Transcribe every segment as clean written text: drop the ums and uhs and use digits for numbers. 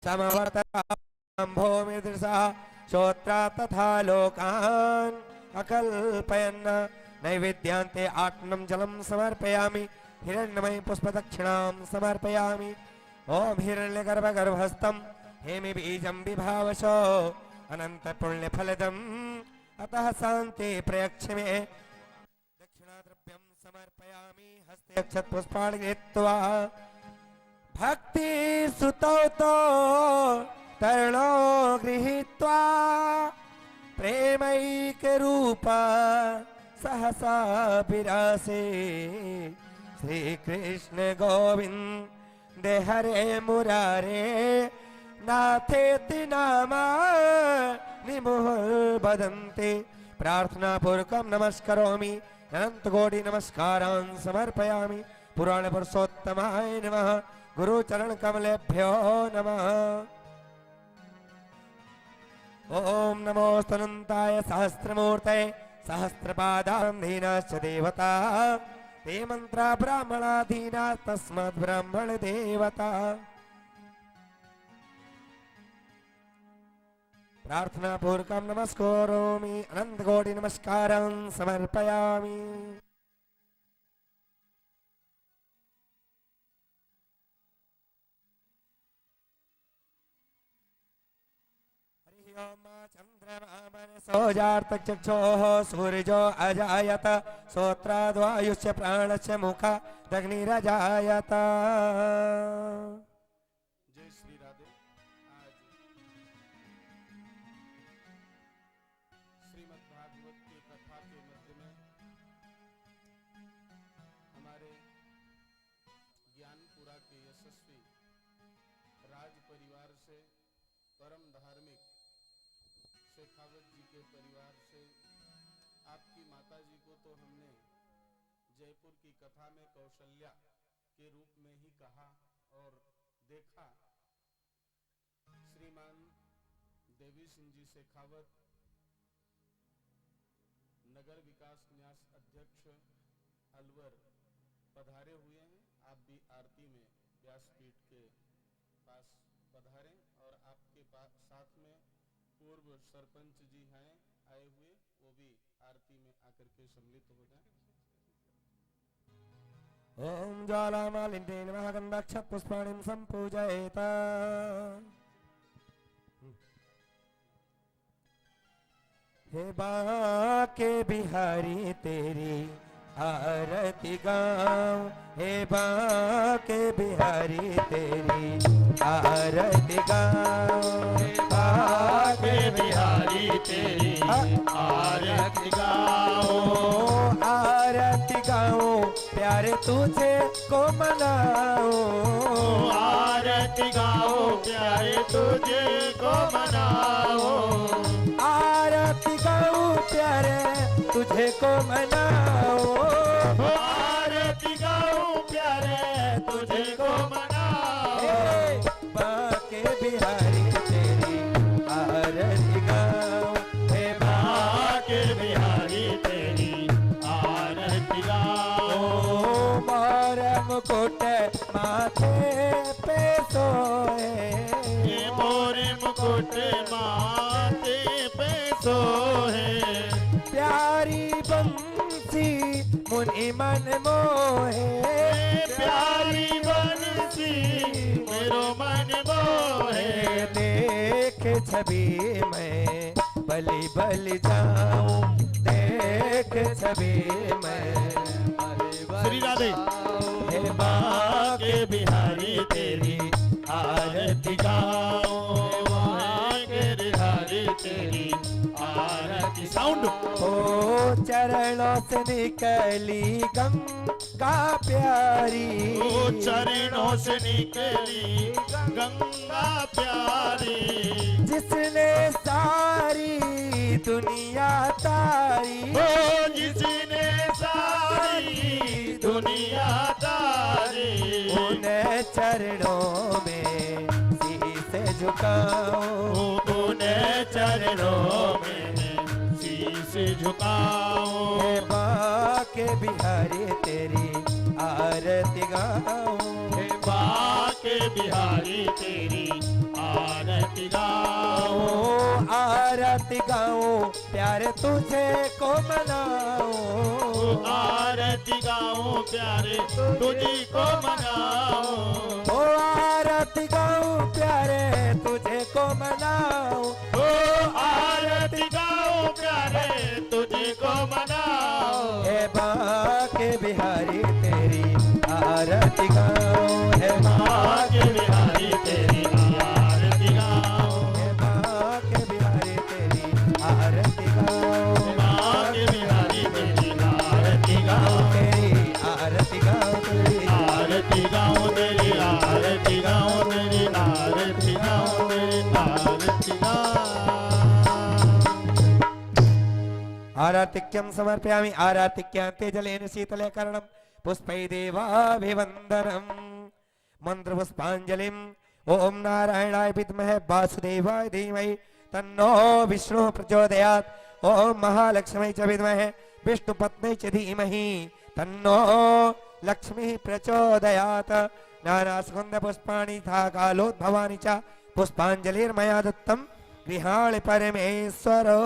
समवर्ततां भूमिदृशः श्रोत्रा तथा लोकान् अकल्पयन् नैवेद्यान्ते आत्मनं जलं समर्पयामि हिरण्मयी पुष्पदक्षिणां समर्पयामि ओम हिरण्यगर्भगर्भस्थं हेमि बीजं विभावशो अनन्तपुण्यफलदम् अतः शान्ति प्रयक्ष्मे दक्षिणाद्रव्यं समर्पयामि हस्ते अक्षतपुष्पाणि गृहीत्वा भक्ति सुतौ तो तरुणो गृहीत्वा प्रेमैक रूपा सहसा विरासे श्री कृष्ण गोविंद हरे मुरारे नाथेति नामा निमुहुर् बदन्ते प्रार्थना पूर्वकं नमस्करोमि अनंत कोटि नमस्कारान् समर्पयामि पुराण पुरुषोत्तमाय नमः गुरु चरण कमलेभ्यो नमः ओम नमो स्तनन्ताय सहस्रमूर्तये सहस्रपादाधीनाश्च देवता ते मंत्रा ब्राह्मणाधीना तस्मात् ब्राह्मण देवता प्रार्थना पूर्वकं नमस्करोमि अनंत कोटि नमस्कारान् समर्पयामि चंद्रमा मनसो जातचक्षुः सूर्यो अजायत श्रोत्राद्वायुश्च प्राणस्य मुखादग्निरजायत। जय श्री राधे। आज श्रीमद् भागवत की कथा के मध्य में हमारे ज्ञानपुरा के यशस्वी राज परिवार से परम धार्मिक शेखावत जी के परिवार से आपकी माता जी को तो हमने जयपुर की कथा में कौशल्या के रूप में ही कहा और देखा। श्रीमान देवी सिंह जी शेखावत नगर विकास न्यास अध्यक्ष अलवर पधारे हुए हैं। आप भी आरती में व्यासपीठ के पास पधारें और आपके साथ में पूर्व सरपंच जी हैं आए हुए, वो भी आरती में आकर के सम्मिलित हो जाएं। ओम ज्वालामालिन्ये नमः गन्धाक्षतपुष्पाणिं सम्पूजयेत। हे बाके बिहारी तेरी आरती गाऊं, हे बाके बिहारी तेरी आरती गाऊं, हे बाके बिहारी तेरी आरती गाऊं, आरती गाऊं प्यारे तुझे को मनाऊं, आरती गाऊं प्यारे तुझे को मनाऊं, आरती गाऊं प्यारे तुझे को मनाऊं, आरती गाऊं प्यारे तुझे को मनाऊं, बाके बिहारी तेरी आरती गाऊं, हे बाके बिहारी तेरी आरती गाऊं, मोर मुकुट माथे पे सोए, ये मोरे मुकुट माथे पे सोहे, प्यारी बंसी मुनि मन मोहे, प्यारी बंसी मेरो मन मोहे, देख छवि मैं बलि बलि जाऊं, देख छवि मैं श्री राधे। हे बाके बिहारी तेरी आरती गाऊं, बाके बिहारी तेरी आरती साउंड। ओ चरणों से निकली गंगा प्यारी, ओ चरणों से निकली गंगा प्यारी, जिसने सारी दुनिया तारी, ओ जिसने सारी दुनिया तारी, उन चरणों में शीश झुकाऊं, उन चरणों में शीश झुकाऊं, हे बाके बिहारी तेरी आरती गाऊं, हे बाके बिहारी तेरी आरती गाऊं। ओ आरती गाऊं प्यारे तुझे को मनाऊं। आरती गाऊं प्यारे तुझी को मनाऊं। ओ आरती गाऊं प्यारे तुझे को मनाऊं। ओ आरती गाऊं प्यारे तुझे को मनाऊं। हे बाके बिहारी तेरी आरती गाऊं। हे बाके बिहारी तेरी आरती गाऊं। हे बाके बिहारी तेरी आरती गाऊं। बाके बिहारी तेरी आरती गाऊं। तेरी आरती गाऊं। तेरी आरती गाऊं तेरी आरती गाऊं तेरी आरती गाऊं तेरी आरती गाऊं। आरातिक्यं समर्पयामि। आरातिक्यांते जलेन शीतले कर्णं पुष्पै देवाभिवन्दनम्। मन्त्रपुष्पाञ्जलिम्। ओम नारायणाय विद्महे वासुदेवाय धीमहि तन्नो विष्णुः प्रचोदयात्। ओम महालक्ष्मी च विद्महे विष्णुपत्नी च धीमहि तन्नो लक्ष्मीः प्रचोदयात्। नानासुगन्धपुष्पाणि तथा कालोद्भवानि च पुष्पाञ्जलिर्मया दत्तं गृहाणि परमेश्वरो।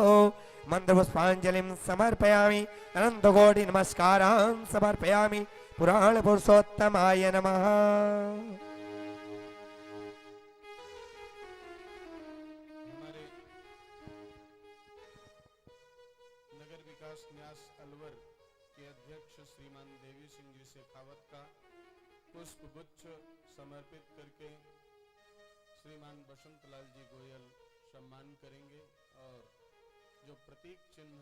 मन्त्रपुष्पाञ्जलिं समर्पयामि। अनन्तकोटि नमस्कारान् समर्पयामि। पुराण पुरुषोत्तमाय नमः। हमारे नगर विकास न्यास अलवर के अध्यक्ष श्रीमान देवी सिंह जी शेखावत का पुष्प गुच्छ समर्पित करके श्रीमान बसंत लाल जी गोयल सम्मान करेंगे और जो प्रतीक चिन्ह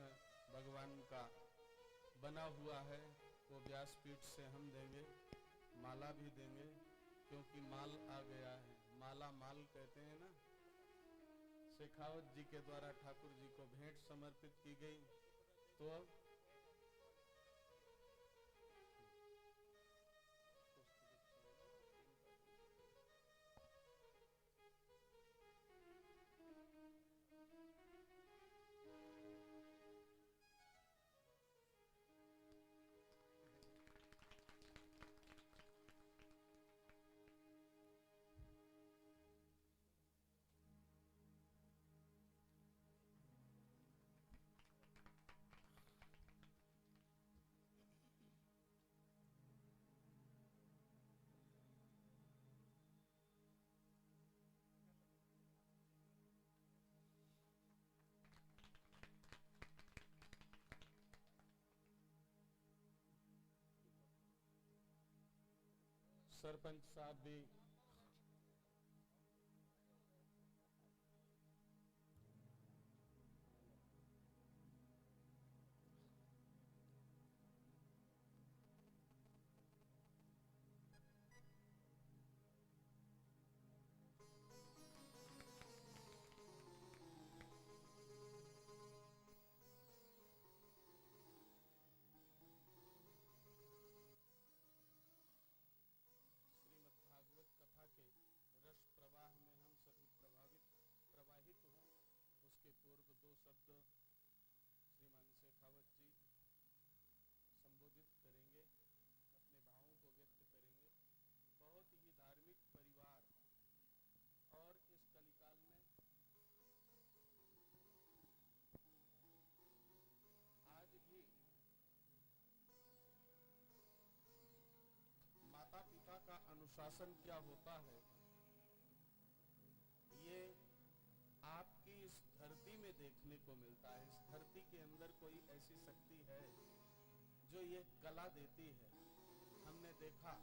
भगवान का बना हुआ है वो व्यासपीठ से हम देंगे। माला भी देंगे क्योंकि माल आ गया है। माला माल कहते हैं ना। शेखावत जी के द्वारा ठाकुर जी को भेंट समर्पित की गई तो अब सरपंच साहब भी माता पिता का अनुशासन क्या होता है ये आपकी इस धरती में देखने को मिलता है। इस धरती के अंदर कोई ऐसी शक्ति है जो ये कला देती है। हमने देखा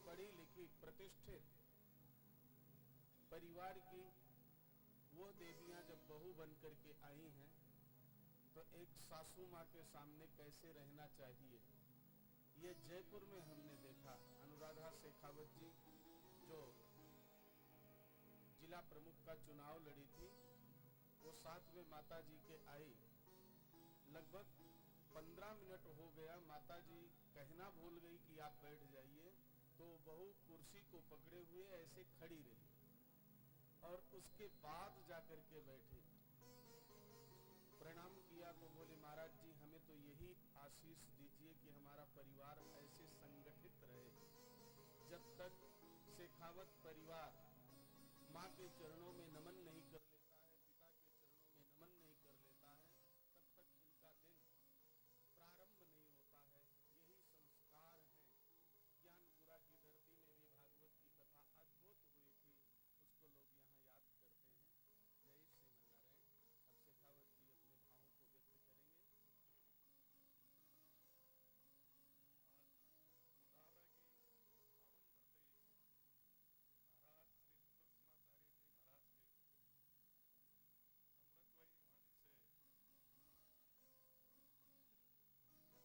पढ़ी लिखी प्रतिष्ठित परिवार की वो देवियां जब बहू बन करके आई हैं तो एक सासू माँ के सामने कैसे रहना चाहिए ये जयपुर में हमने देखा। अनुराधा शेखावत जी जो जिला प्रमुख का चुनाव लड़ी थी वो साथ में माता जी के आई। लगभग 15 मिनट हो गया, माता जी कहना भूल गई कि आप बैठ जाइए तो बहू कुर्सी को पकड़े हुए ऐसे खड़ी रही और उसके बाद जाकर के बैठी। प्रणाम किया तो बोले महाराज जी हमें तो यही आशीष दीजिए कि हमारा परिवार ऐसे संगठित रहे। जब तक शेखावत परिवार माँ के चरणों में नमन नहीं कर लेता है, पिता के चरणों में नमन नहीं कर लेता है, तब तक इनका दिन प्रारंभ नहीं होता है। यही संस्कार हैं। ज्ञानपुरा की धरती में भी भागवत की कथा अद्भुत हुई थी, उसको लोग यहाँ याद करते हैं।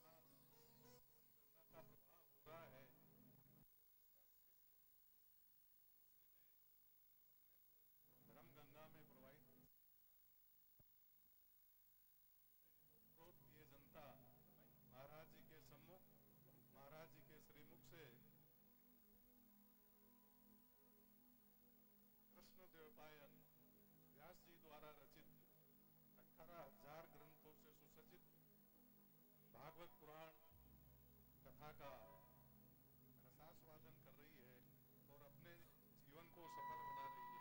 जय श्रीमन्नारायण। अब शेखावत जी अपने भावों को व्यक्त करेंगे। गंगा में प्रवाहित ये जनता महाराज जी के सम्मुख, महाराज जी के श्रीमुख से कृष्ण द्वैपायन व्यास जी द्वारा रचित 18,000 ग्रंथों से सुसज्जित भागवत पुराण कथा का रसास्वादन कर रही है और अपने जीवन को सफल बना रही है।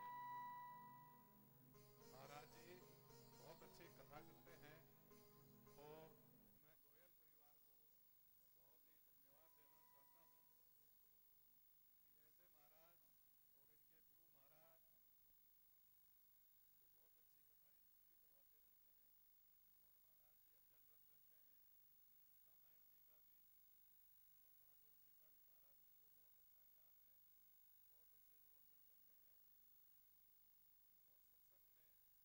महाराज जी बहुत अच्छे कथा करते हैं और मैं गोयल परिवार को बहुत ही धन्यवाद देना चाहता हूँ कि ऐसे महाराज और इनके गुरु महाराज जो बहुत अच्छी कथाएं भी करवाते रहते हैं और महाराज जी अध्ययनरत रहते हैं। रामायण जी का भी और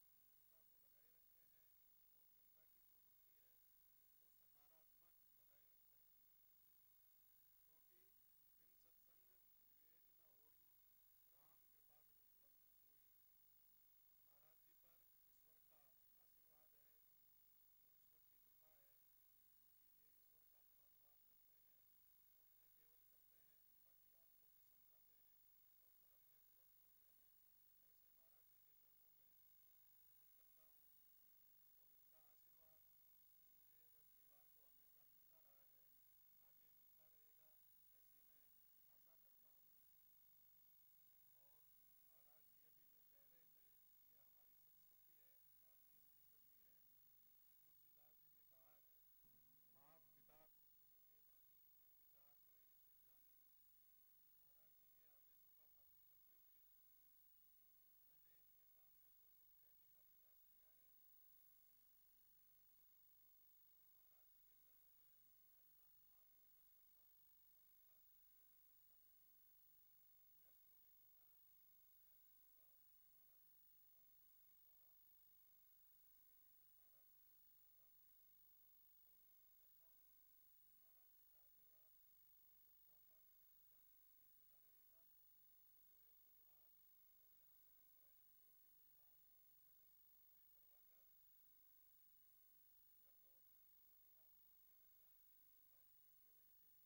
भागवत जी का भी महाराज जी को बहुत अच्छा ज्ञान है, बहुत अच्छे प्रवचन करते हैं और सत्संग में जनता को लगाए रखते हैं और जनता की जो वृत्ति है उसको सकारात्मक बनाए रखते हैं, क्योंकि बिन सत्संग विवेक न होई, राम कृपा बिन सुलभ न सोई। महाराज जी पर ईश्वर का आशीर्वाद है और ईश्वर की कृपा है कि ये ईश्वर का गुणानुवाद करते हैं और न केवल करते हैं बाकी आपको भी समझाते हैं और धर्म में प्रवृत्त करते हैं। ऐसे महाराज जी के चरणों में मैं नमन करता हूँ और इनका आशीर्वाद मुझे व परिवार को हमेशा मिलता रहा है, आगे मिलता रहेगा, ऐसी मैं आशा करता हूँ। और महाराज जी अभी जो कह रहे थे ये हमारी संस्कृति है, भारतीय संस्कृति है। तुलसीदास जी ने कहा है, माँ पिता गुरु के बानी, बिन विचार करे ही सुख जानी। महाराज जी के आदेशों का पालन करते हुए मैंने इनके सामने दो शब्द कहने का प्रयास किया है और महाराज जी के चरणों में मैं अपना प्रणाम निवेदन करता हूँ, अपने हाथ में निवेदन करता हूँ। व्यस्त होने के कारण मैं अभी पूरा समय महाराज जी की कथा में नहीं दे पा रहा, इसके लिए मैं महाराज जी से क्षमा प्रार्थी हूँ और उम्मीद करता हूँ कि महाराज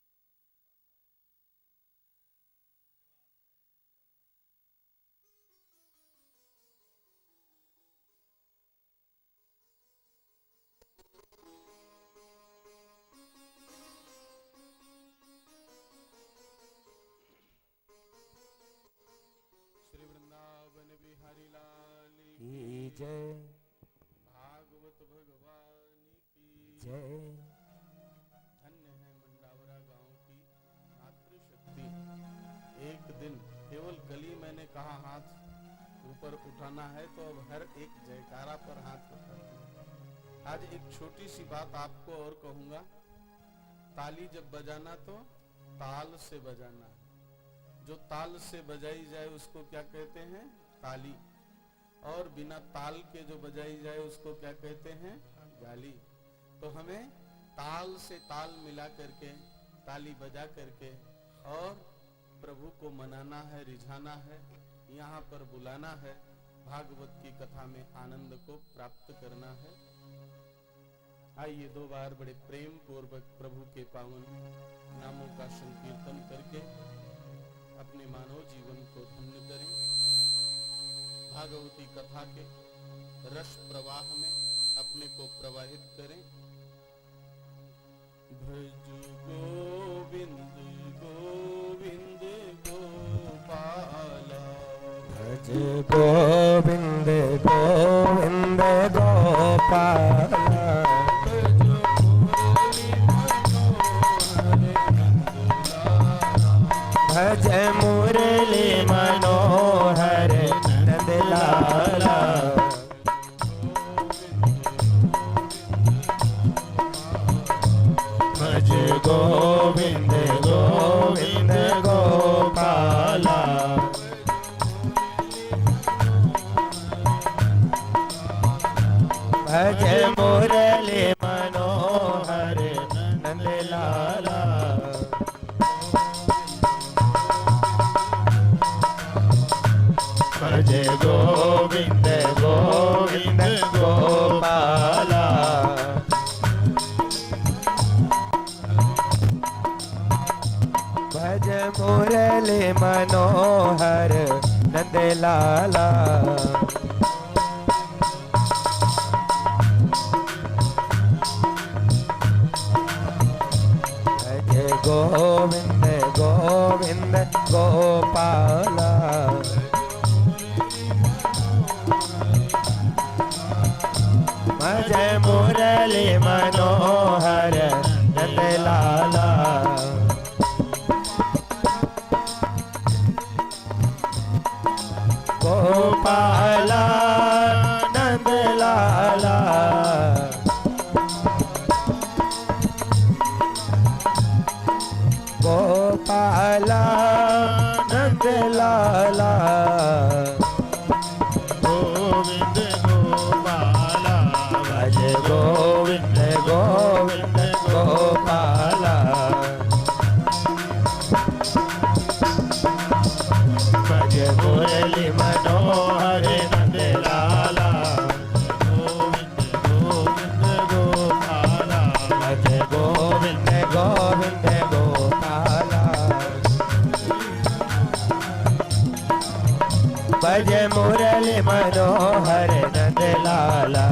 जी का आशीर्वाद पूरी जनता पर, क्षेत्र पर ये बना रहेगा और गोयल परिवार और यहाँ धर्म परायण और भी परिवार समय की कथाएं करवाकर मृत और अन्य सभी आत्माओं के कल्याण के लिए कार्य करते रहेंगे, ऐसी मेरी आशा है, ऐसी मेरी उम्मीद है। धन्यवाद। जय हिंद, जय भारत। श्री वृंदावन बिहारी लाल की जय, भागवत भगवान की जय। धन्य है मंडावरा गांव की मातृशक्ति। एक दिन केवल कली मैंने कहा हाथ ऊपर उठाना है तो अब हर एक जयकारा पर हाथ उठाना है। आज एक छोटी सी बात आपको और कहूंगा, ताली जब बजाना तो ताल से बजाना है। जो ताल से बजाई जाए उसको क्या कहते हैं? ताली। और बिना ताल के जो बजाई जाए उसको क्या कहते हैं? गाली। तो हमें ताल से ताल मिला करके, ताली बजा करके और प्रभु को मनाना है, रिझाना है, यहाँ पर बुलाना है, भागवत की कथा में आनंद को प्राप्त करना है। आइए दो बार बड़े प्रेम पूर्वक प्रभु के पावन नामों का संकीर्तन करके अपने मानव जीवन को धन्य करें। भागवती कथा के रस प्रवाह में अपने को प्रवाहित करें। भज गोविंद गोविंद गोपाल। गोपाला भज गोविंद गोविंद गोपाला भज मुरली मनोहर नंदलाला भज गोविंद गोविंद गोपाला भज मुरली मनोहर नंदलाला भज गोविंद गोविंद गोपाला भज मुरली मनोहर नंदलाला भज गोविंद गोविंद गोपाला भज मुरली मनोहर नंदलाला गोपाला नंदलाला गोपाला नंदलाला गोविंद गोपाला भज गोविंद गोविंद गोपाला भज मुरली मनोहर नंदलाला गोविंद गोविंद गोपाला भज गोविंद गोविंद गोपाला भज मुरली मनोहर नंदलाला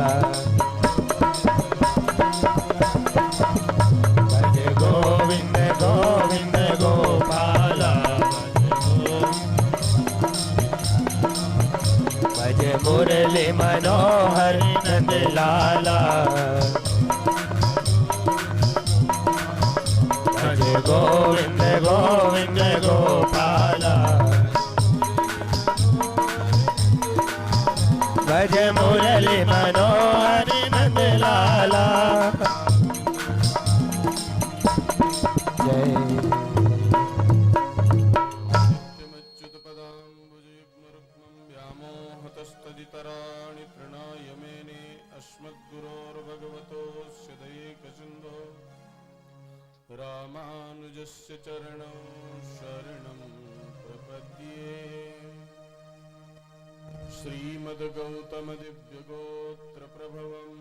भज गोविंद गोविंद गोपाला भज मुरली मनोहर नंदलाला भज गोविंद गोविंद गोपाला भज मुरली मनोहर नंदलाला जय नित्यमच्युतपदाम्बुजयुग्मरुक्मं व्यामोहतस्तदितराणि तृणाय मेने अस्मद्गुरोर्भगवतोऽस्य दयैकसिन्धो रामानुजस्य चरणौ शरणं प्रपद्ये श्रीमद्गौतमदिव्यगोत्रप्रभवं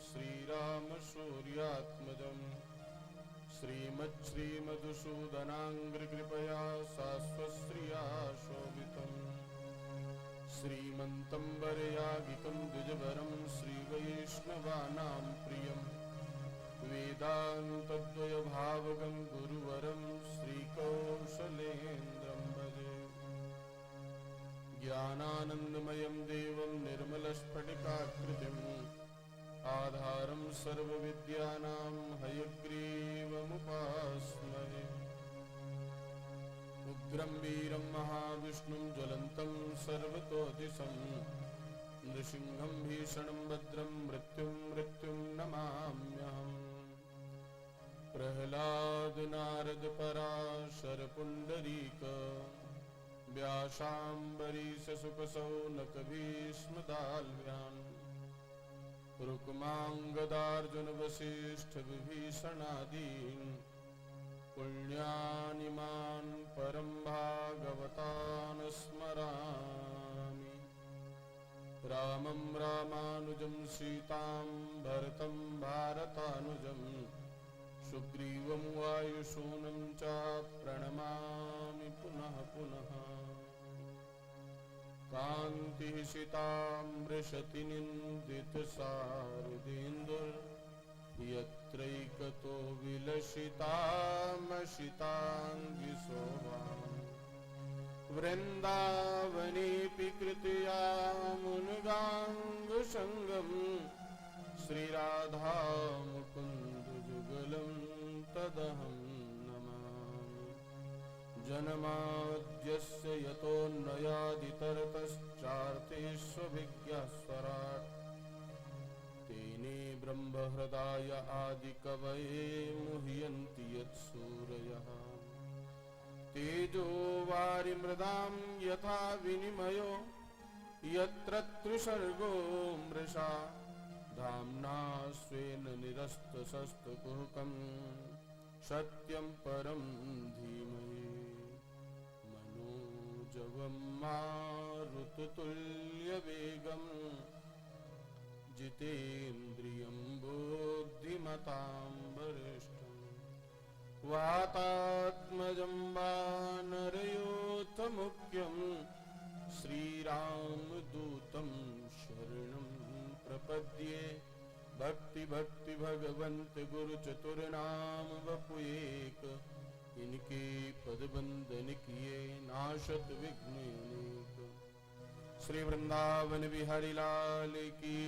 श्रीरामशौर्यात्मजं श्रीमच्छ्रीमधुसूदनाङ्घ्रिकृपया शाश्वश्रिया शोभितम् श्रीमन्तं वरयागितं द्विजवरं श्रीवैष्णवानां प्रियं वेदान्तद्वयभावगं गुरुवरं श्रीकौशलेन्द्रं भजे ज्ञानानन्दमयं देवं निर्मलस्फटिकाकृतिम् आधारं सर्वविद्यानां हयग्रीवमुपास्महे उग्रं वीरं महाविष्णुं ज्वलन्तं सर्वतोदिशं नृसिंहं भीषणं भद्रं मृत्युं नमाम्यहम् प्रह्लाद नारद पराशर पुण्डरीक व्यासाम्बरीश सुखसौनक भीष्मदाल्व्यान् रुक्माङ्गदार्जुन वसिष्ठ विभीषणादीन् पुण्यानिमान् परं भागवतान् स्मरामि रामं रामानुजं सीतां भरतं भारतानुजं सुग्रीवं वायुसूनं च प्रणमामि पुनः पुनः कान्तिः सितामृशतिनिन्दितसारुदेन्दुर् यत्रैकतो विलसितामशिताङ्गिशोभाम् वृंदावनेऽपि कृत्या मुनगाङ्गसङ्गम् श्रीराधा मुकुन्द जुगलं तदहं नमामि। जन्माद्यस्य यतोऽन्वयादितरतश्चार्थेष्वभिज्ञस्वराट् तेने ब्रह्महृदाय आदिकवये मुह्यन्ति यत्सूरयः। तेजो वारिमृदां यथा विनिमयो यत्र त्रिसर्गो मृषा धाम्ना स्वेन निरस्तशस्त्रकुहकं सत्यं परं धीमहि। मनोजवं मारुततुल्यवेगं जितेन्द्रियं बुद्धिमतां वरिष्ठम् वातात्मजं वानरयोथमुख्यं श्रीरामदूतं शरणं प्रपद्ये। भक्ति भगवन्त गुरु चतुर्नाम वपुएक इनके पद बंदन किए नाशत विघ्न अनेक। श्री वृंदावन बिहारी लाल की।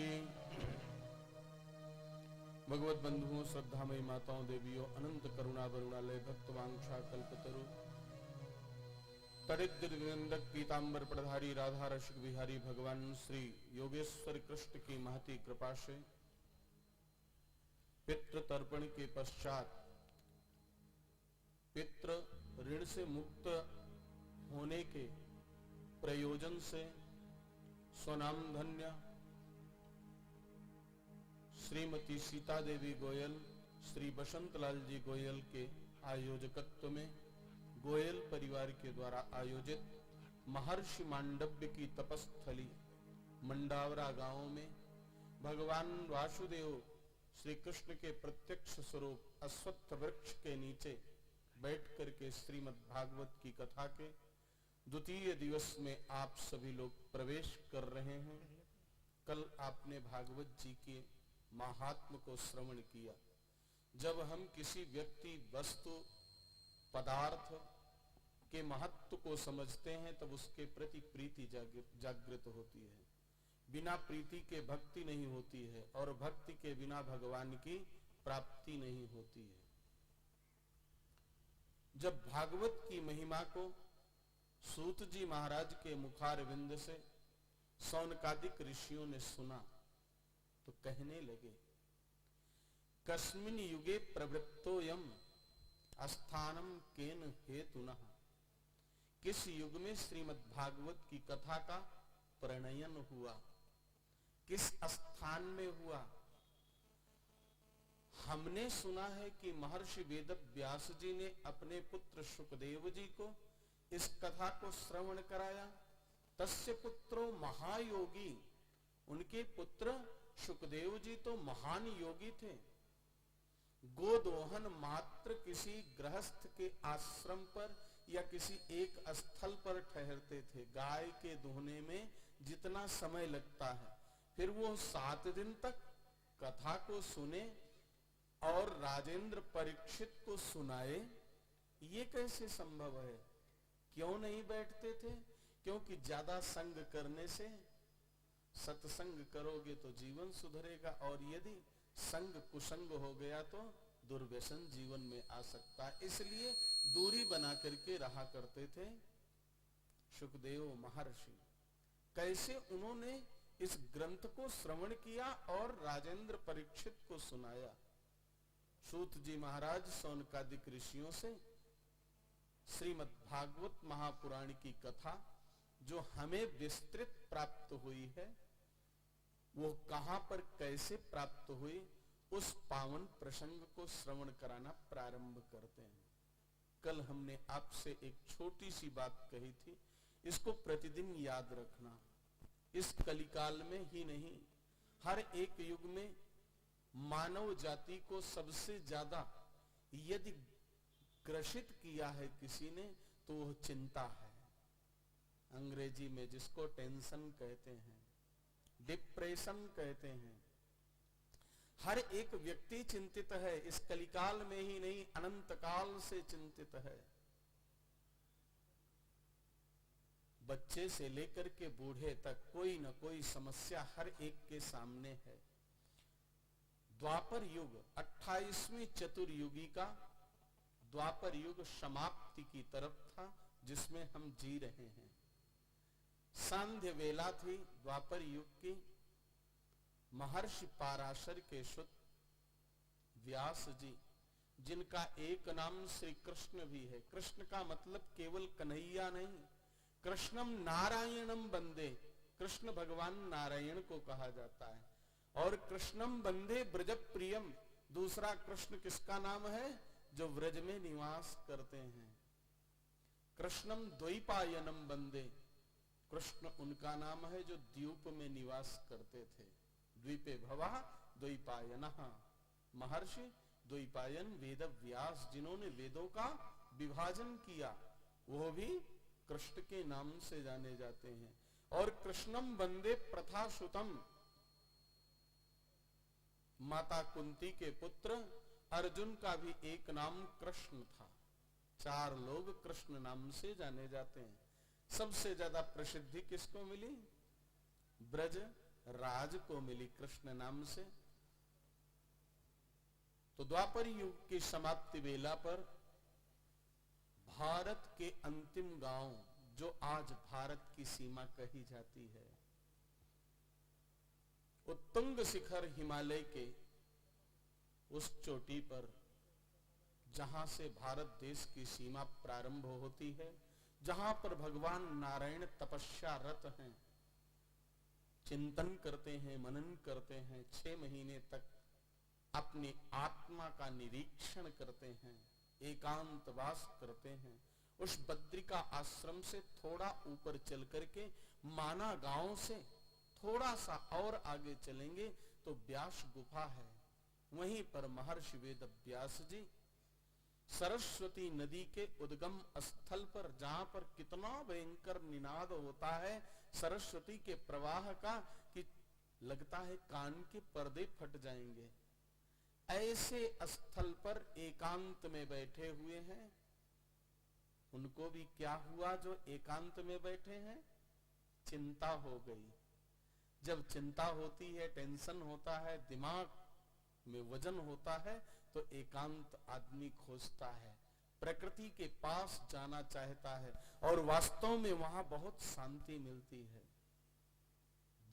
भगवत बंधुओं, श्रद्धामयी माताओं, देवियों, अनंत करुणा वरुणालय भक्तवांछा कल्पतरु दरिद्र निंदक पीतांबर प्रधारी राधा रसिक बिहारी भगवान श्री योगेश्वर कृष्ण की महती कृपा से पितृ तर्पण के पश्चात पितृ ऋण से मुक्त होने के प्रयोजन से स्वनाम धन्य श्रीमती सीता देवी गोयल, श्री बसंतलाल जी गोयल के आयोजकत्व में गोयल परिवार के द्वारा आयोजित महर्षि मांडव्य की तपस्थली मंडावरा गांव में भगवान वासुदेव श्री कृष्ण के प्रत्यक्ष स्वरूप अश्वत्थ वृक्ष के नीचे बैठ करके श्रीमद् भागवत की कथा के द्वितीय दिवस में आप सभी लोग प्रवेश कर रहे हैं। कल आपने भागवत जी के महात्म को श्रवण किया। जब हम किसी व्यक्ति, वस्तु, पदार्थ के महत्व को समझते हैं तब उसके प्रति प्रीति जागृत होती है। बिना प्रीति के भक्ति नहीं होती है और भक्ति के बिना भगवान की प्राप्ति नहीं होती है। जब भागवत की महिमा को सूत जी महाराज के मुखारविंद से सौनकादिक ऋषियों ने सुना तो कहने लगे, कस्मिन् युगे प्रवृत्तोयम् अस्थानम केन हेतुनः। किस युग में श्रीमद् भागवत की कथा का प्रणयन हुआ, किस स्थान में हुआ। हमने सुना है कि महर्षि वेद व्यास जी ने अपने पुत्र सुखदेव जी को इस कथा को श्रवण कराया। तस्य पुत्रो महायोगी, उनके पुत्र सुखदेव जी तो महान योगी थे। गोदोहन मात्र किसी गृहस्थ के आश्रम पर या किसी एक स्थल पर ठहरते थे। गाय के दोहने में जितना समय लगता है, फिर वो 7 दिन तक कथा को सुने और राजेंद्र परीक्षित को सुनाए, ये कैसे संभव है? क्यों नहीं बैठते थे? क्योंकि ज्यादा संग करने से, सत्संग करोगे तो जीवन सुधरेगा और यदि संग कुसंग हो गया तो दुर्व्यसन जीवन में आ सकता है। इसलिए दूरी बना करके रहा करते थे सुखदेव महर्षि। कैसे उन्होंने इस ग्रंथ को श्रवण किया और राजेंद्र परीक्षित को सुनाया। सूत जी महाराज सौनकादिक ऋषियों से श्रीमद् भागवत महापुराण की कथा जो हमें विस्तृत प्राप्त हुई है, वो कहां पर कैसे प्राप्त हुई, उस पावन प्रसंग को श्रवण कराना प्रारंभ करते हैं। कल हमने आपसे एक छोटी सी बात कही थी, इसको प्रतिदिन याद रखना। इस कलिकाल में ही नहीं, हर एक युग में मानव जाति को सबसे ज्यादा यदि ग्रसित किया है किसी ने तो वह चिंता है। अंग्रेजी में जिसको टेंशन कहते हैं, डिप्रेशन कहते हैं। हर एक व्यक्ति चिंतित है, इस कलिकाल में ही नहीं अनंत काल से चिंतित है। बच्चे से लेकर के बूढ़े तक कोई न कोई समस्या हर एक के सामने है। द्वापर युग 28वीं चतुर्युगी का द्वापर युग समाप्ति की तरफ था, जिसमें हम जी रहे हैं। सांध्य वेला थी द्वापर युग की। महर्षि पाराशर के सुत व्यास जी, जिनका एक नाम श्री कृष्ण भी है। कृष्ण का मतलब केवल कन्हैया नहीं, कृष्णम नारायणम वंदे, कृष्ण भगवान नारायण को कहा जाता है। और कृष्णम वंदे ब्रज प्रियम, दूसरा कृष्ण किसका नाम है? जो व्रज में निवास करते हैं। कृष्णम द्वैपायनम वंदे, कृष्ण उनका नाम है जो द्वीप में निवास करते थे। द्वीपे भवा द्वैपायनः, महर्षि द्वैपायन वेद व्यास, जिन्होंने वेदों का विभाजन किया, वो भी कृष्ण के नाम से जाने जाते हैं। और कृष्णम वंदे प्रथासुतम, माता कुंती के पुत्र अर्जुन का भी एक नाम कृष्ण था। 4 लोग कृष्ण नाम से जाने जाते हैं। सबसे ज्यादा प्रसिद्धि किसको मिली? ब्रज राज को मिली कृष्ण नाम से। तो द्वापर युग की समाप्ति वेला पर भारत के अंतिम गांव, जो आज भारत की सीमा कही जाती है, उत्तुंग शिखर हिमालय के उस चोटी पर, जहां से भारत देश की सीमा प्रारंभ होती है, जहां पर भगवान नारायण तपस्यारत हैं, चिंतन करते हैं, मनन करते हैं, 6 महीने तक अपनी आत्मा का निरीक्षण करते हैं, एकांतवास करते हैं। उस बद्रिका आश्रम से थोड़ा ऊपर चल करके माना गांव से थोड़ा सा और आगे चलेंगे तो व्यास गुफा है। वहीं पर महर्षि वेद व्यास जी सरस्वती नदी के उद्गम स्थल पर, जहां पर कितना भयंकर निनाद होता है सरस्वती के प्रवाह का कि लगता है कान के पर्दे फट जाएंगे, ऐसे स्थल पर एकांत में बैठे हुए हैं। उनको भी क्या हुआ जो एकांत में बैठे हैं? चिंता हो गई। जब चिंता होती है, टेंशन होता है, दिमाग में वजन होता है, तो एकांत आदमी खोजता है, प्रकृति के पास जाना चाहता है, और वास्तव में वहां बहुत शांति मिलती है।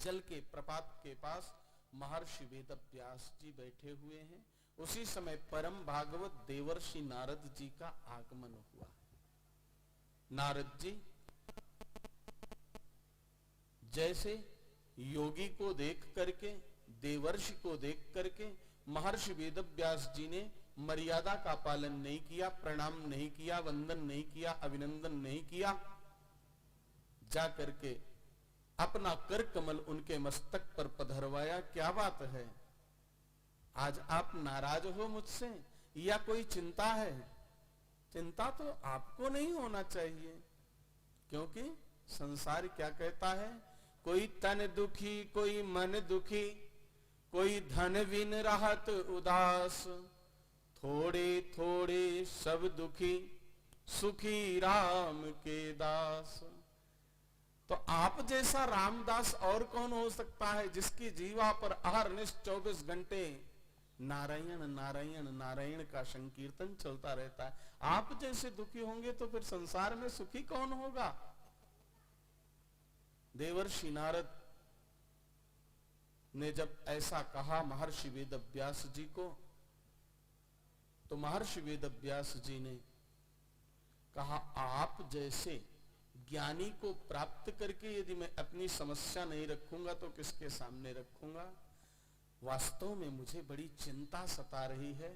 जल के प्रपात के पास महर्षि वेद व्यास जी बैठे हुए हैं। उसी समय परम भागवत देवर्षि नारद जी का आगमन हुआ। नारद जी जैसे योगी को देख करके, देवर्षि को देख करके महर्षि वेद व्यास जी ने मर्यादा का पालन नहीं किया, प्रणाम नहीं किया, वंदन नहीं किया, अभिनंदन नहीं किया, जा करके अपना कर कमल उनके मस्तक पर पधरवाया। क्या बात है, आज आप नाराज हो मुझसे या कोई चिंता है? चिंता तो आपको नहीं होना चाहिए, क्योंकि संसार क्या कहता है? कोई तन दुखी, कोई मन दुखी, कोई धन बिन रहत उदास, थोड़े थोड़े सब दुखी, सुखी राम के दास। तो आप जैसा रामदास और कौन हो सकता है, जिसकी जीवा पर अहरनिश 24 घंटे नारायण नारायण नारायण का संकीर्तन चलता रहता है। आप जैसे दुखी होंगे तो फिर संसार में सुखी कौन होगा? देवर्षि नारद ने जब ऐसा कहा महर्षि वेद व्यास जी को, तो महर्षि वेद व्यास जी ने कहा, आप जैसे ज्ञानी को प्राप्त करके यदि मैं अपनी समस्या नहीं रखूंगा तो किसके सामने रखूंगा? वास्तव में मुझे बड़ी चिंता सता रही है।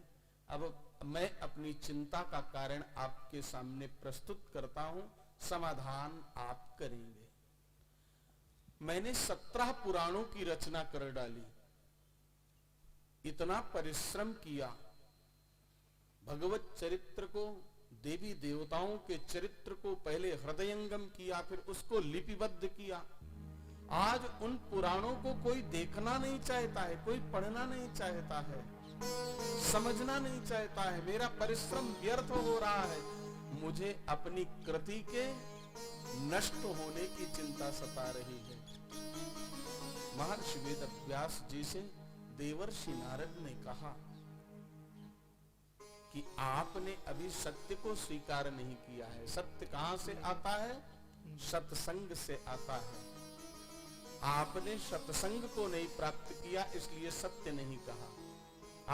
अब मैं अपनी चिंता का कारण आपके सामने प्रस्तुत करता हूं, समाधान आप करेंगे। मैंने 17 पुराणों की रचना कर डाली, इतना परिश्रम किया, भगवत चरित्र को, देवी देवताओं के चरित्र को पहले हृदयंगम किया, फिर उसको लिपिबद्ध किया। आज उन पुराणों को कोई देखना नहीं चाहता है, कोई पढ़ना नहीं चाहता है, समझना नहीं चाहता है। मेरा परिश्रम व्यर्थ हो रहा है। मुझे अपनी कृति के नष्ट होने की चिंता सता रही है। महर्षि वेद व्यास जी से देवर्षि नारद ने कहा कि आपने अभी सत्य को स्वीकार नहीं किया है। सत्य कहां से आता है? सत्संग से आता है। आपने सत्संग को नहीं प्राप्त किया, इसलिए सत्य नहीं कहा।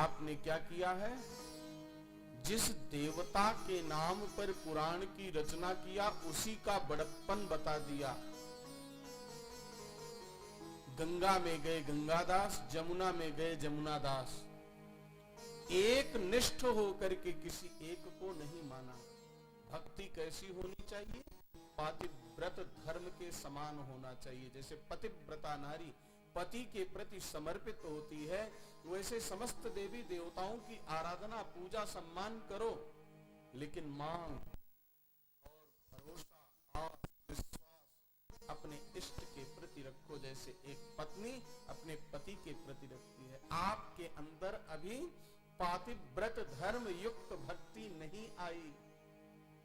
आपने क्या किया है? जिस देवता के नाम पर पुराण की रचना किया, उसी का बड़प्पन बता दिया। गंगा में गए गंगादास, जमुना में गए जमुनादास। एक निष्ठ होकर के किसी एक को नहीं माना। भक्ति कैसी होनी चाहिए? पतिव्रत धर्म के समान होना चाहिए। जैसे पतिव्रता नारी पति के प्रति समर्पित होती है, वैसे समस्त देवी देवताओं की आराधना, पूजा, सम्मान करो, लेकिन मांग और भरोसा और विश्वास अपने इष्ट के प्रति रखो, जैसे एक पत्नी अपने पति के प्रति रखती है। आपके अंदर अभी पातिव्रत धर्म युक्त भक्ति नहीं आई।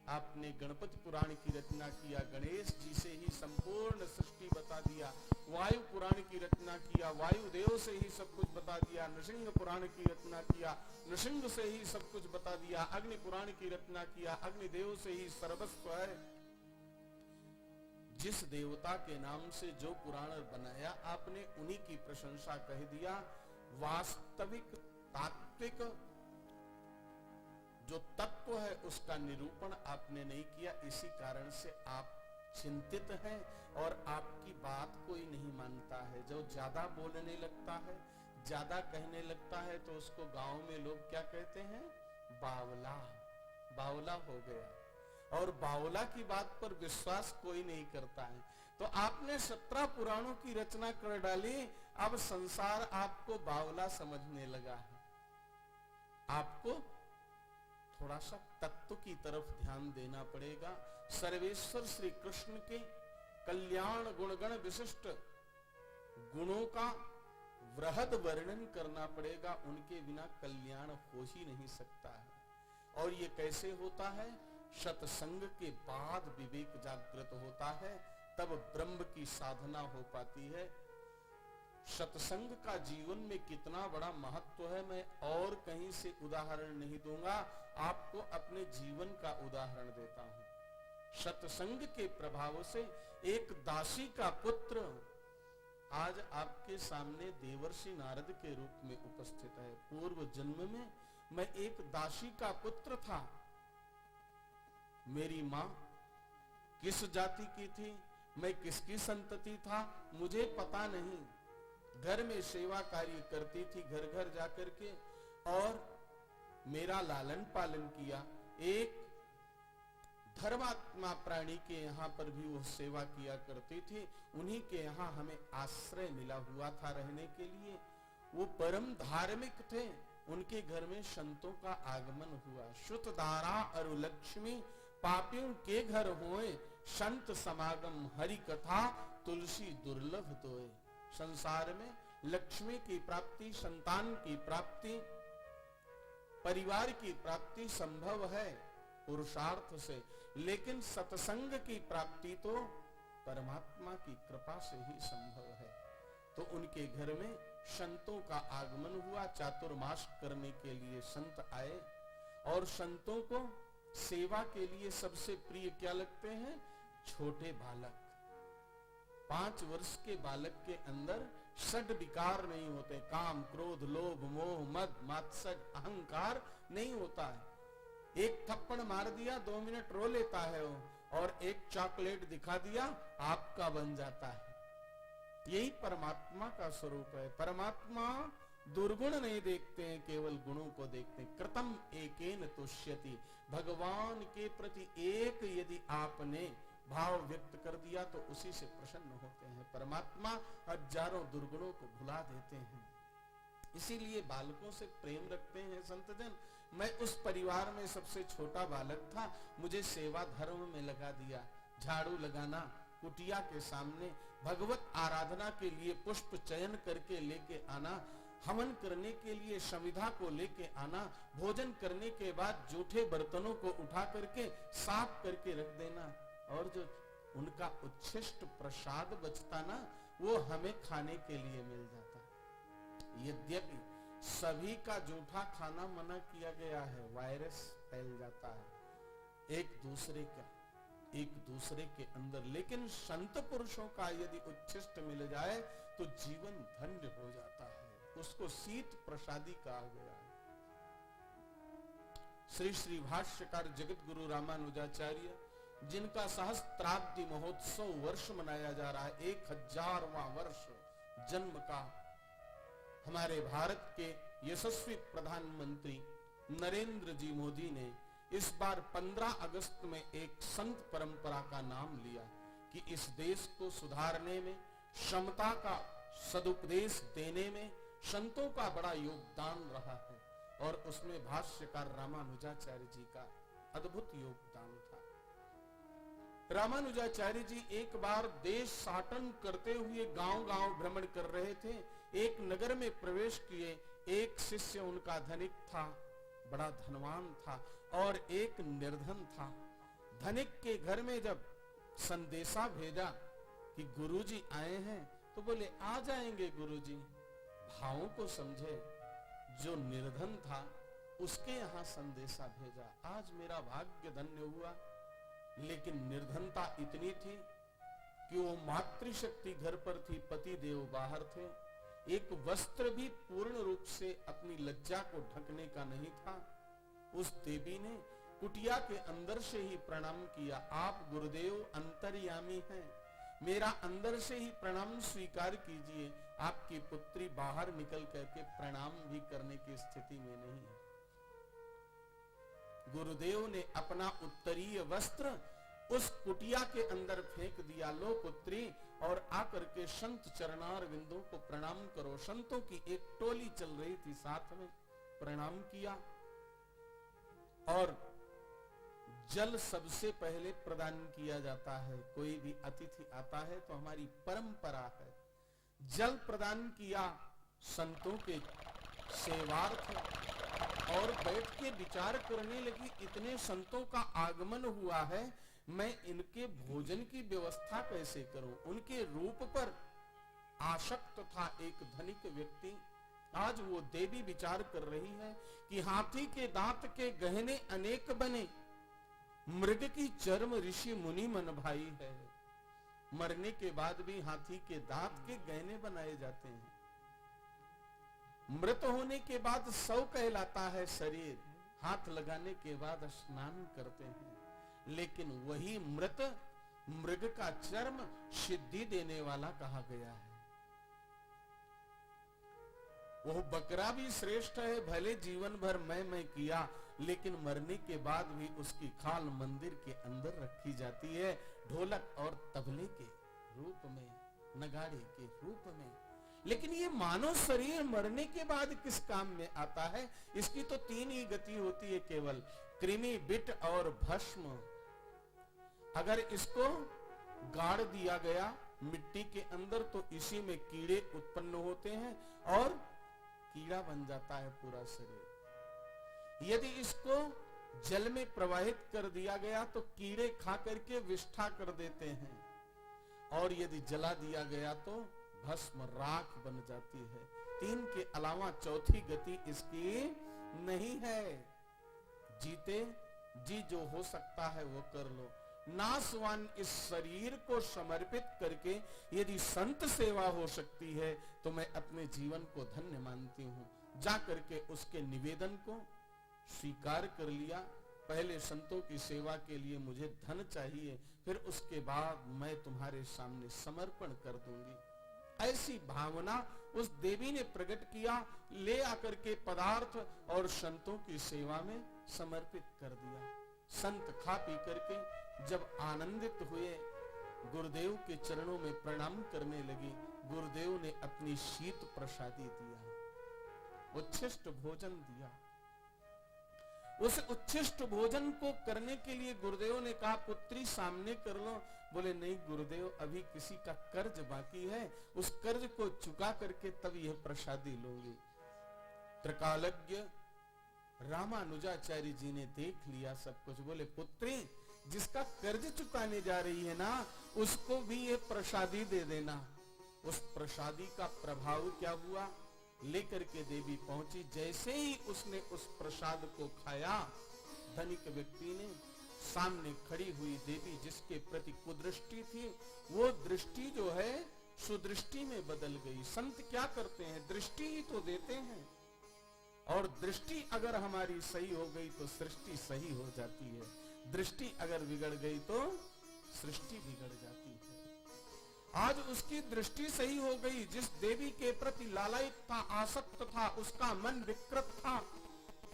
आपने गणपति पुराण की रचना किया, गणेश जी से ही संपूर्ण सृष्टि बता दिया। वायु पुराण की रचना किया, वायु देव से ही सब कुछ बता दिया। नृसिंह पुराण की रचना किया, नृसिंह से ही सब कुछ बता दिया। अग्नि पुराण की रचना किया, अग्निदेव से ही सर्वस्व है। जिस देवता के नाम से जो पुराण बनाया, आपने उन्हीं की प्रशंसा कह दिया। वास्तविक तात्विक जो तत्व है उसका निरूपण आपने नहीं किया। इसी कारण से आप चिंतित हैं और आपकी बात कोई नहीं मानता है। जो ज्यादा बोलने लगता है, ज्यादा कहने लगता है, तो उसको गांव में लोग क्या कहते हैं? बावला। बावला हो गया। और बावला की बात पर विश्वास कोई नहीं करता है। तो आपने 17 पुराणों की रचना कर डाली, अब संसार आपको बावला समझने लगा है। आपको थोड़ा सा तत्व की तरफ ध्यान देना पड़ेगा। सर्वेश्वर श्री कृष्ण के कल्याण गुणगण विशिष्ट गुणों का वृहद वर्णन करना पड़ेगा। उनके बिना कल्याण हो ही नहीं सकता है। और ये कैसे होता है? सत्संग के बाद विवेक जागृत होता है, तब ब्रह्म की साधना हो पाती है। सत्संग का जीवन में कितना बड़ा महत्व है, मैं और कहीं से उदाहरण नहीं दूंगा, आपको अपने जीवन का उदाहरण देता हूं। सत्संग के प्रभाव से एक दासी का पुत्र आज आपके सामने देवर्षि नारद के रूप में उपस्थित है। पूर्व जन्म में मैं एक दासी का पुत्र था। मेरी मां किस जाति की थी, मैं किसकी संतति था, मुझे पता नहीं। घर में सेवा कार्य करती थी, घर घर जाकर के, और मेरा लालन पालन किया। एक धर्मात्मा प्राणी के यहाँ पर भी वो सेवा किया करती थी। उन्हीं के यहाँ हमें आश्रय मिला हुआ था रहने के लिए। वो परम धार्मिक थे। उनके घर में संतों का आगमन हुआ। श्रुत दारा अरु लक्ष्मी पापियों के घर होए, संत समागम हरि कथा तुलसी दुर्लभ तोए। संसार में लक्ष्मी की प्राप्ति, संतान की प्राप्ति, परिवार की प्राप्ति संभव है पुरुषार्थ से, लेकिन सत्संग की प्राप्ति तो परमात्मा की कृपा से ही संभव है। तो उनके घर में संतों का आगमन हुआ। चातुर्मास करने के लिए संत आए, और संतों को सेवा के लिए सबसे प्रिय क्या लगते हैं? छोटे बालक। 5 वर्ष के बालक के अंदर षड विकार नहीं होते। काम, क्रोध, लोभ, मोह, मद, मात्सर्य, अहंकार नहीं होता है। एक थप्पड़ मार दिया, 2 मिनट रो लेता है वो, और एक चॉकलेट दिखा दिया, आपका बन जाता है। यही परमात्मा का स्वरूप है। परमात्मा दुर्गुण नहीं देखते हैं, केवल गुणों को देखते हैं। कृतम एकेन तुष्यति। भगवान के प्रति एक यदि आपने भाव व्यक्त कर दिया तो उसी से प्रसन्न होते हैं। परमात्मा हजारों दुर्गुणों को भुला देते हैं। इसीलिए बालकों से प्रेम रखते हैं संतजन। मैं उस परिवार में सबसे छोटा बालक था। मुझे सेवा धर्म में लगा दिया। झाड़ू लगाना, कुटिया के सामने भगवत आराधना के लिए पुष्प चयन करके लेके आना, हवन करने के लिए संविधा को लेके आना, भोजन करने के बाद जूठे बर्तनों को उठा करके साफ करके रख देना, और जो उनका उच्छिष्ट प्रसाद बचता ना, वो हमें खाने के लिए मिल जाता। यद्यपि सभी का जूठा खाना मना किया गया है, वायरस फैल जाता है एक दूसरे के अंदर, लेकिन संत पुरुषों का यदि उच्छिष्ट मिल जाए तो जीवन धन्य हो जाता है। उसको शीत प्रसादी कहा गया है। श्री श्री भाष्यकार जगत गुरु रामानुजाचार्य, जिनका सहस्त्राब्दी महोत्सव वर्ष मनाया जा रहा है, 1000वां वर्ष जन्म का, हमारे भारत के यशस्वी प्रधानमंत्री नरेंद्र जी मोदी ने इस बार 15 अगस्त में एक संत परंपरा का नाम लिया कि इस देश को सुधारने में, क्षमता का सदुपदेश देने में संतों का बड़ा योगदान रहा है, और उसमें भाष्यकार रामानुजाचार्य जी का अद्भुत योगदान था। रामानुजाचार्य जी एक बार देश साटन करते हुए गांव-गांव भ्रमण कर रहे थे। एक नगर में प्रवेश किए। एक शिष्य उनका धनिक था, बड़ा धनवान था, और एक निर्धन था। धनिक के घर में जब संदेशा भेजा कि गुरुजी आए हैं, तो बोले आ जाएंगे गुरुजी। भावों को समझे। जो निर्धन था उसके यहां संदेशा भेजा, आज मेरा भाग्य धन्य हुआ। लेकिन निर्धनता इतनी थी कि वो मातृशक्ति घर पर थी, पति देव बाहर थे, एक वस्त्र भी पूर्ण रूप से अपनी लज्जा को ढकने का नहीं था। उस देवी ने कुटिया के अंदर से ही प्रणाम किया, आप गुरुदेव अंतर्यामी हैं, मेरा अंदर से ही प्रणाम स्वीकार कीजिए। आपकी पुत्री बाहर निकल करके प्रणाम भी करने की स्थिति में नहीं है। गुरुदेव ने अपना उत्तरीय वस्त्र उस कुटिया के अंदर फेंक दिया, लो पुत्री, और आकर के संत चरणार बिंदु को प्रणाम करो। संतों की एक टोली चल रही थी, साथ में प्रणाम किया। और जल सबसे पहले प्रदान किया जाता है। कोई भी अतिथि आता है तो हमारी परंपरा है, जल प्रदान किया संतों के सेवार्थ, और बैठ के विचार करने लगी, इतने संतों का आगमन हुआ है, मैं इनके भोजन की व्यवस्था कैसे करूं। उनके रूप पर आसक्त था एक धनिक व्यक्ति। आज वो देवी विचार कर रही है कि हाथी के दांत के गहने अनेक बने, मृग की चर्म ऋषि मुनि मन भाई है। मरने के बाद भी हाथी के दांत के गहने बनाए जाते हैं। मृत होने के बाद शव कहलाता है शरीर, हाथ लगाने के बाद स्नान करते हैं। लेकिन वही मृत मृग का चर्म सिद्धि देने वाला कहा गया है। वो बकरा भी श्रेष्ठ है, भले जीवन भर मैं किया, लेकिन मरने के बाद भी उसकी खाल मंदिर के अंदर रखी जाती है, ढोलक और तबले के रूप में, नगाड़े के रूप में। लेकिन ये मानव शरीर मरने के बाद किस काम में आता है? इसकी तो 3 ही गति होती है केवल, कृमि, बिट और भस्म। अगर इसको गाड़ दिया गया मिट्टी के अंदर तो इसी में कीड़े उत्पन्न होते हैं और कीड़ा बन जाता है पूरा शरीर। यदि इसको जल में प्रवाहित कर दिया गया तो कीड़े खा करके विष्ठा कर देते हैं, और यदि जला दिया गया तो भस्म राख बन जाती है। 3 के अलावा चौथी गति इसकी नहीं है। जीते जी जो हो सकता है वो कर लो। नासवान इस शरीर को समर्पित करके यदि संत सेवा हो सकती है तो मैं अपने जीवन को धन्य मानती हूं। जा करके उसके निवेदन को स्वीकार कर लिया। पहले संतों की सेवा के लिए मुझे धन चाहिए, फिर उसके बाद मैं तुम्हारे सामने समर्पण कर दूंगी। ऐसी भावना उस देवी ने प्रकट किया, ले आकर के पदार्थ और संतों की सेवा में समर्पित कर दिया। संत खा पी करके जब आनंदित हुए, गुरुदेव के चरणों में प्रणाम करने लगी। गुरुदेव ने अपनी शीत प्रसादी दिया, उच्छिष्ट भोजन दिया। उस उच्छिष्ट भोजन को करने के लिए गुरुदेव ने कहा, पुत्री सामने कर लो। बोले नहीं गुरुदेव, अभी किसी का कर्ज बाकी है, उस कर्ज को चुका करके तब यह प्रसादी लूंगी। त्रिकालज्ञ रामानुजाचार्य जी ने देख लिया सब कुछ। बोले पुत्री, जिसका कर्ज चुकाने जा रही है ना, उसको भी ये प्रसादी दे देना। उस प्रसादी का प्रभाव क्या हुआ, लेकर के देवी पहुंची। जैसे ही उसने उस प्रसाद को खाया, धनिक व्यक्ति ने सामने खड़ी हुई देवी जिसके प्रति कुदृष्टि थी, वो दृष्टि जो है सुदृष्टि में बदल गई। संत क्या करते हैं, दृष्टि ही तो देते हैं, और दृष्टि अगर हमारी सही हो गई तो सृष्टि सही हो जाती है, दृष्टि अगर बिगड़ गई तो सृष्टि बिगड़ जाती है। आज उसकी दृष्टि सही हो गई। जिस देवी के प्रति लालायित था, आसक्त था, उसका मन विकृत था,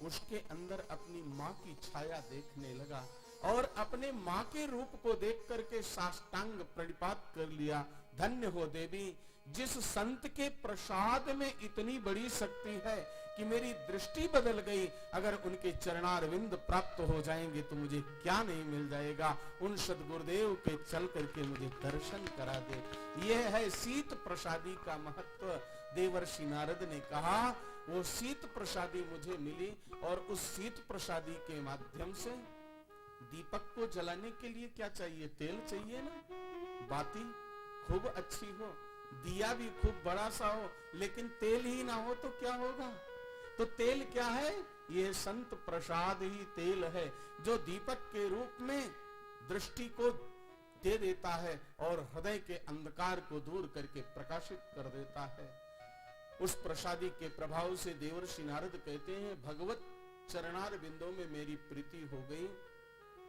उसके अंदर अपनी माँ की छाया देखने लगा और अपने माँ के रूप को देख करके साष्टांग प्रणिपात कर लिया। धन्य हो देवी, जिस संत के प्रसाद में इतनी बड़ी शक्ति है कि मेरी दृष्टि बदल गई। अगर उनके चरणारविंद प्राप्त हो जाएंगे तो मुझे क्या नहीं मिल जाएगा। उन सद्गुरुदेव के चल करके मुझे दर्शन करा दे। यह है शीत प्रसादी का महत्व। देवर्षि नारद ने कहा वो शीत प्रसादी मुझे मिली, और उस शीत प्रसादी के माध्यम से दीपक को जलाने के लिए क्या चाहिए, तेल चाहिए ना। बाती खूब अच्छी हो, दिया भी खूब बड़ा सा हो, लेकिन तेल ही ना हो तो क्या होगा। तो तेल क्या है, ये संत प्रसाद ही तेल है, जो दीपक के रूप में दृष्टि को दे देता है और हृदय के अंधकार को दूर करके प्रकाशित कर देता है। उस प्रसादी के प्रभाव से देवर्षि नारद कहते हैं, भगवत चरणार बिंदों में मेरी प्रीति हो गई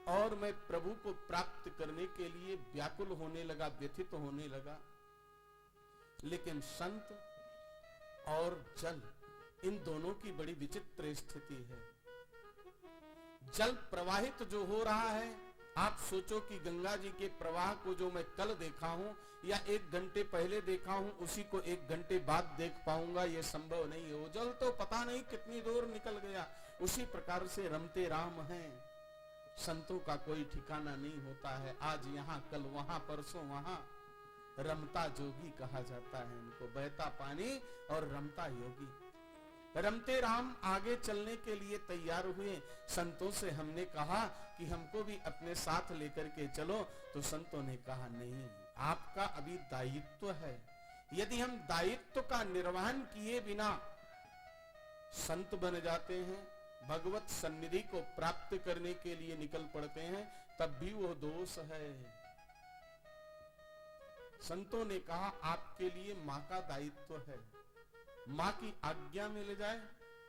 और मैं प्रभु को प्राप्त करने के लिए व्याकुल होने लगा, व्यथित होने लगा। लेकिन संत और जल, इन दोनों की बड़ी विचित्र स्थिति है। जल प्रवाहित जो हो रहा है, आप सोचो कि गंगा जी के प्रवाह को जो मैं कल देखा हूं या 1 घंटे पहले देखा हूं, उसी को 1 घंटे बाद देख पाऊंगा, यह संभव नहीं है। वो जल तो पता नहीं कितनी दूर निकल गया। उसी प्रकार से रमते राम हैं। संतों का कोई ठिकाना नहीं होता है, आज यहाँ कल वहां परसों वहां। रमता जोगी कहा जाता है इनको, बहता पानी और रमता योगी। रमते राम आगे चलने के लिए तैयार हुए। संतों से हमने कहा कि हमको भी अपने साथ लेकर के चलो, तो संतों ने कहा नहीं, आपका अभी दायित्व है। यदि हम दायित्व का निर्वहन किए बिना संत बन जाते हैं, भगवत सन्निधि को प्राप्त करने के लिए निकल पड़ते हैं, तब भी वो दोष है। संतों ने कहा आपके लिए माँ का दायित्व है, माँ की आज्ञा मिल जाए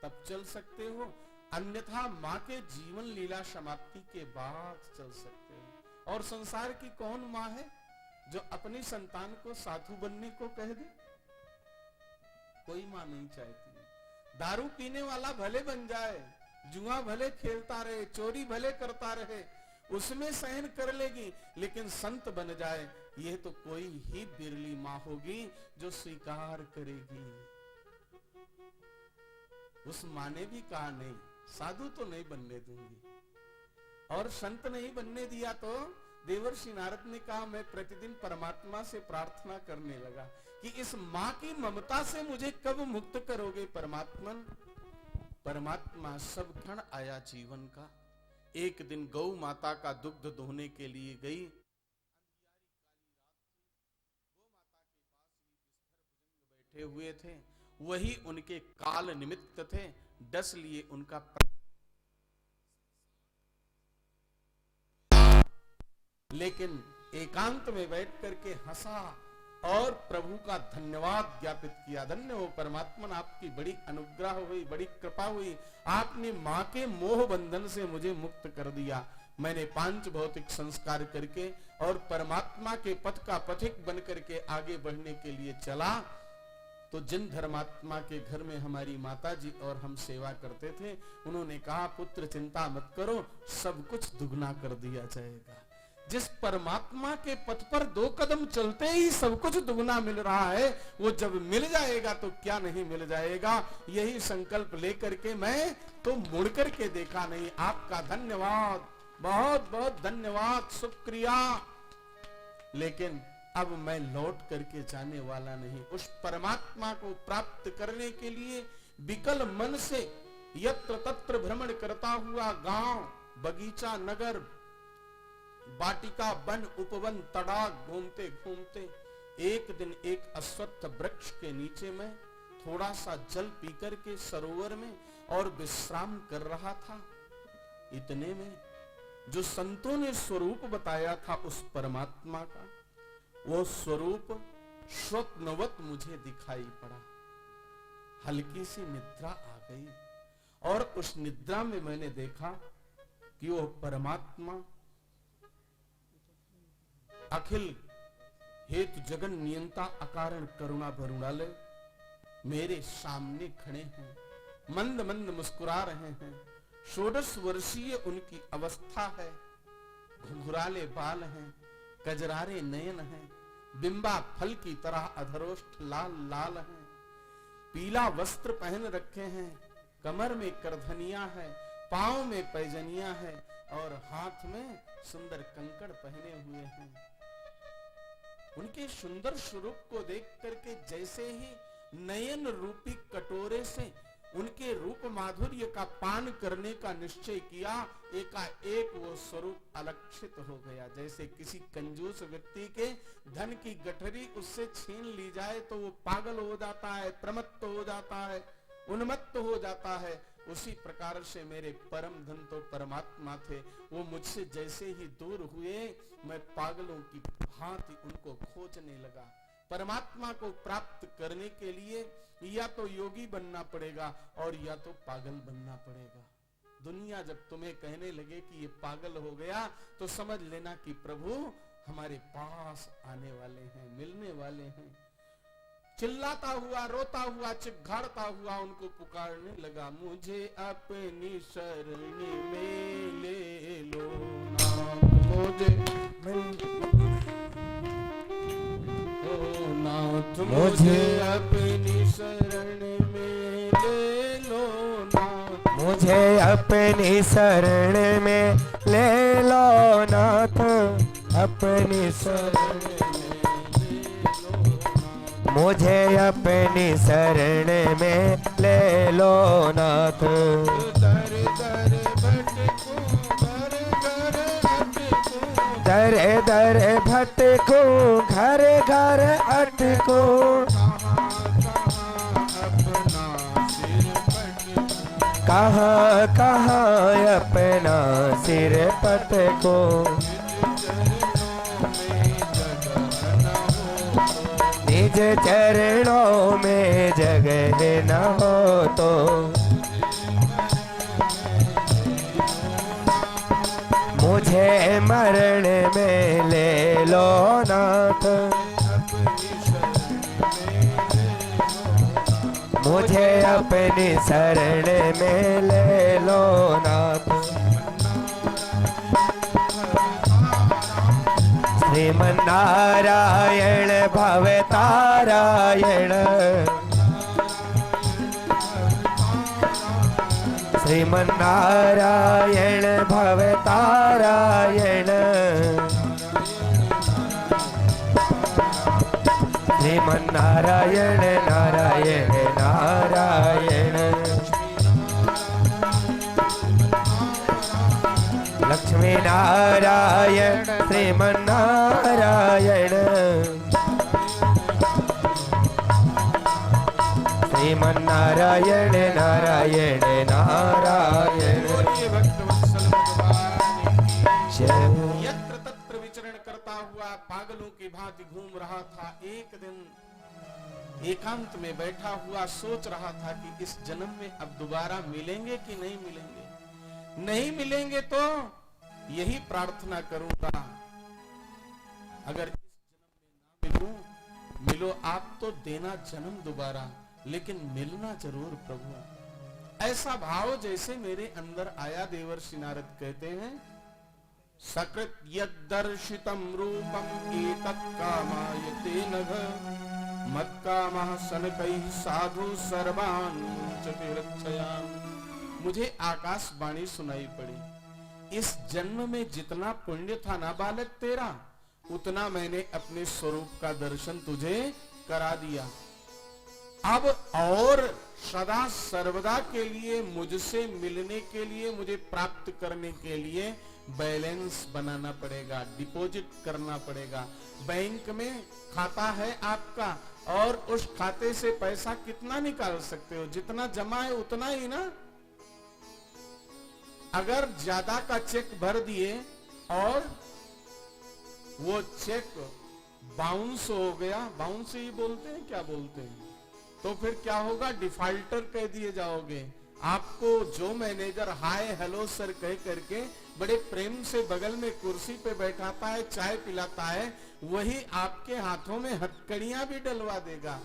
तब चल सकते हो, अन्यथा माँ के जीवन लीला समाप्ति के बाद चल सकते हो। और संसार की कौन माँ है जो अपनी संतान को साधु बनने को कह दे? कोई माँ नहीं चाहती। दारू पीने वाला भले बन जाए, जुआ भले खेलता रहे, चोरी भले करता रहे, उसमें सहन कर लेगी, लेकिन संत बन जाए, यह तो कोई ही बिरली माँ होगी जो स्वीकार करेगी। उस माँ ने भी कहा नहीं, साधु तो नहीं बनने दूंगी। और संत नहीं बनने दिया तो देवर्षि नारद ने कहा मैं प्रतिदिन परमात्मा से प्रार्थना करने लगा कि इस माँ की ममता से मुझे कब मुक्त करोगे परमात्मन। परमात्मा सब क्षण आया जीवन का। एक दिन गौ माता का दुग्ध दोहने के लिए गई। बैठे हुए थे, वही उनके काल निमित्त थे, डस लिए उनका। लेकिन एकांत में बैठ करके हंसा और प्रभु का धन्यवाद ज्ञापित किया। धन्य हो परमात्मन, आपकी बड़ी अनुग्रह हुई, बड़ी कृपा हुई, आपने माँ के मोह बंधन से मुझे मुक्त कर दिया। मैंने 5 भौतिक संस्कार करके और परमात्मा के पथ का पथिक बन करके आगे बढ़ने के लिए चला। तो जिन धर्मात्मा के घर में हमारी माता जी और हम सेवा करते थे, उन्होंने कहा पुत्र चिंता मत करो, सब कुछ दुगना कर दिया जाएगा। जिस परमात्मा के पथ पर 2 कदम चलते ही सब कुछ दुगना मिल रहा है, वो जब मिल जाएगा तो क्या नहीं मिल जाएगा। यही संकल्प लेकर के मैं तो मुड़ करके देखा नहीं। आपका धन्यवाद, बहुत बहुत धन्यवाद, शुक्रिया। लेकिन अब मैं लौट करके जाने वाला नहीं। उस परमात्मा को प्राप्त करने के लिए विकल मन से यत्र तत्र भ्रमण करता हुआ गांव, बगीचा, नगर, वाटिका वन उपवन तड़ाक घूमते घूमते एक दिन एक अश्वत्थ वृक्ष के नीचे में थोड़ा सा जल पीकर के सरोवर में और विश्राम कर रहा था। इतने में जो संतों ने स्वरूप बताया था उस परमात्मा का, वो स्वरूप स्वप्नवत मुझे दिखाई पड़ा। हल्की सी निद्रा आ गई और उस निद्रा में मैंने देखा कि वो परमात्मा अखिल हेतु जगन नियंता अकारण करुणा भरुणालय मेरे सामने खड़े हैं, मंद मंद मुस्कुरा रहे हैं। 16 वर्षीय उनकी अवस्था है, घुंघराले बाल हैं, कजरारे नयन हैं, बिंबा फल की तरह अधरोष्ठ लाल लाल हैं, पीला वस्त्र पहन रखे हैं, कमर में करधनिया है, पांव में पैजनिया है और हाथ में सुंदर कंकड़ पहने हुए हैं। उनके सुंदर स्वरूप को देख करके जैसे ही नयन रूपी कटोरे से उनके रूप माधुर्य का पान करने का निश्चय किया, एकाएक वो स्वरूप अलक्षित हो गया। जैसे किसी कंजूस व्यक्ति के धन की गठरी उससे छीन ली जाए तो वो पागल हो जाता है, प्रमत्त हो जाता है, उन्मत्त हो जाता है। उसी प्रकार से मेरे परम धन तो परमात्मा थे, वो मुझसे जैसे ही दूर हुए मैं पागलों की भांति उनको खोजने लगा। परमात्मा को प्राप्त करने के लिए या तो योगी बनना पड़ेगा और या तो पागल बनना पड़ेगा। दुनिया जब तुम्हें कहने लगे कि ये पागल हो गया तो समझ लेना कि प्रभु हमारे पास आने वाले हैं, मिलने वाले हैं। चिल्लाता हुआ, रोता हुआ, चिघाड़ता हुआ उनको पुकारने लगा, मुझे अपनी शरण में ले लो नाथ, मुझे अपनी शरण में ले लो नाथ, मुझे अपनी शरण में ले लो नाथ, अपनी शरण मुझे अपनी शरण में ले लो नाथ। दर दर भटकूं, घर घर अटकूं, कहाँ कहाँ अपना सिर पटकूं, निज चरणों में जगह न हो तो मुझे मरण में ले लो नाथ, मुझे अपनी शरण में ले लो नाथ। श्रीमन्नारायण भवतारायण, श्रीमन्नारायण भवतारायण, श्रीमन्नारायण नारायण नारायण, लक्ष्मी नारायण श्रीमन्नारायण, श्रीमन्नारायण नारायण नारायण। यत्र तत्र विचरण करता हुआ पागलों की भांति घूम रहा था। एक दिन एकांत में बैठा हुआ सोच रहा था कि इस जन्म में अब दोबारा मिलेंगे कि नहीं मिलेंगे। नहीं मिलेंगे तो यही प्रार्थना करूंगा, अगर इस जन्म में ना मिलो आप तो देना जन्म दोबारा, लेकिन मिलना जरूर प्रभु। ऐसा भाव जैसे मेरे अंदर आया। देवर्षि नारद कहते हैं, सकृत यद्दर्शितम रूपम एतत् कामायते नघ, मत्कामः सनकैः साधु सर्वान् चतुरक्षयान्। मुझे आकाशवाणी सुनाई पड़ी, इस जन्म में जितना पुण्य था ना बालक तेरा, उतना मैंने अपने स्वरूप का दर्शन तुझे करा दिया। अब और सदा सर्वदा के लिए मुझसे मिलने के लिए, मुझे प्राप्त करने के लिए बैलेंस बनाना पड़ेगा, डिपॉजिट करना पड़ेगा। बैंक में खाता है आपका और उस खाते से पैसा कितना निकाल सकते हो? जितना जमा है उतना ही ना। अगर ज्यादा का चेक भर दिए और वो चेक बाउंस हो गया, बाउंस ही बोलते हैं, क्या बोलते हैं, तो फिर क्या होगा? डिफॉल्टर कह दिए जाओगे। आपको जो मैनेजर हाय हेलो सर कह करके बड़े प्रेम से बगल में कुर्सी पे बैठाता है, चाय पिलाता है, वही आपके हाथों में हथकड़ियां भी डलवा देगा।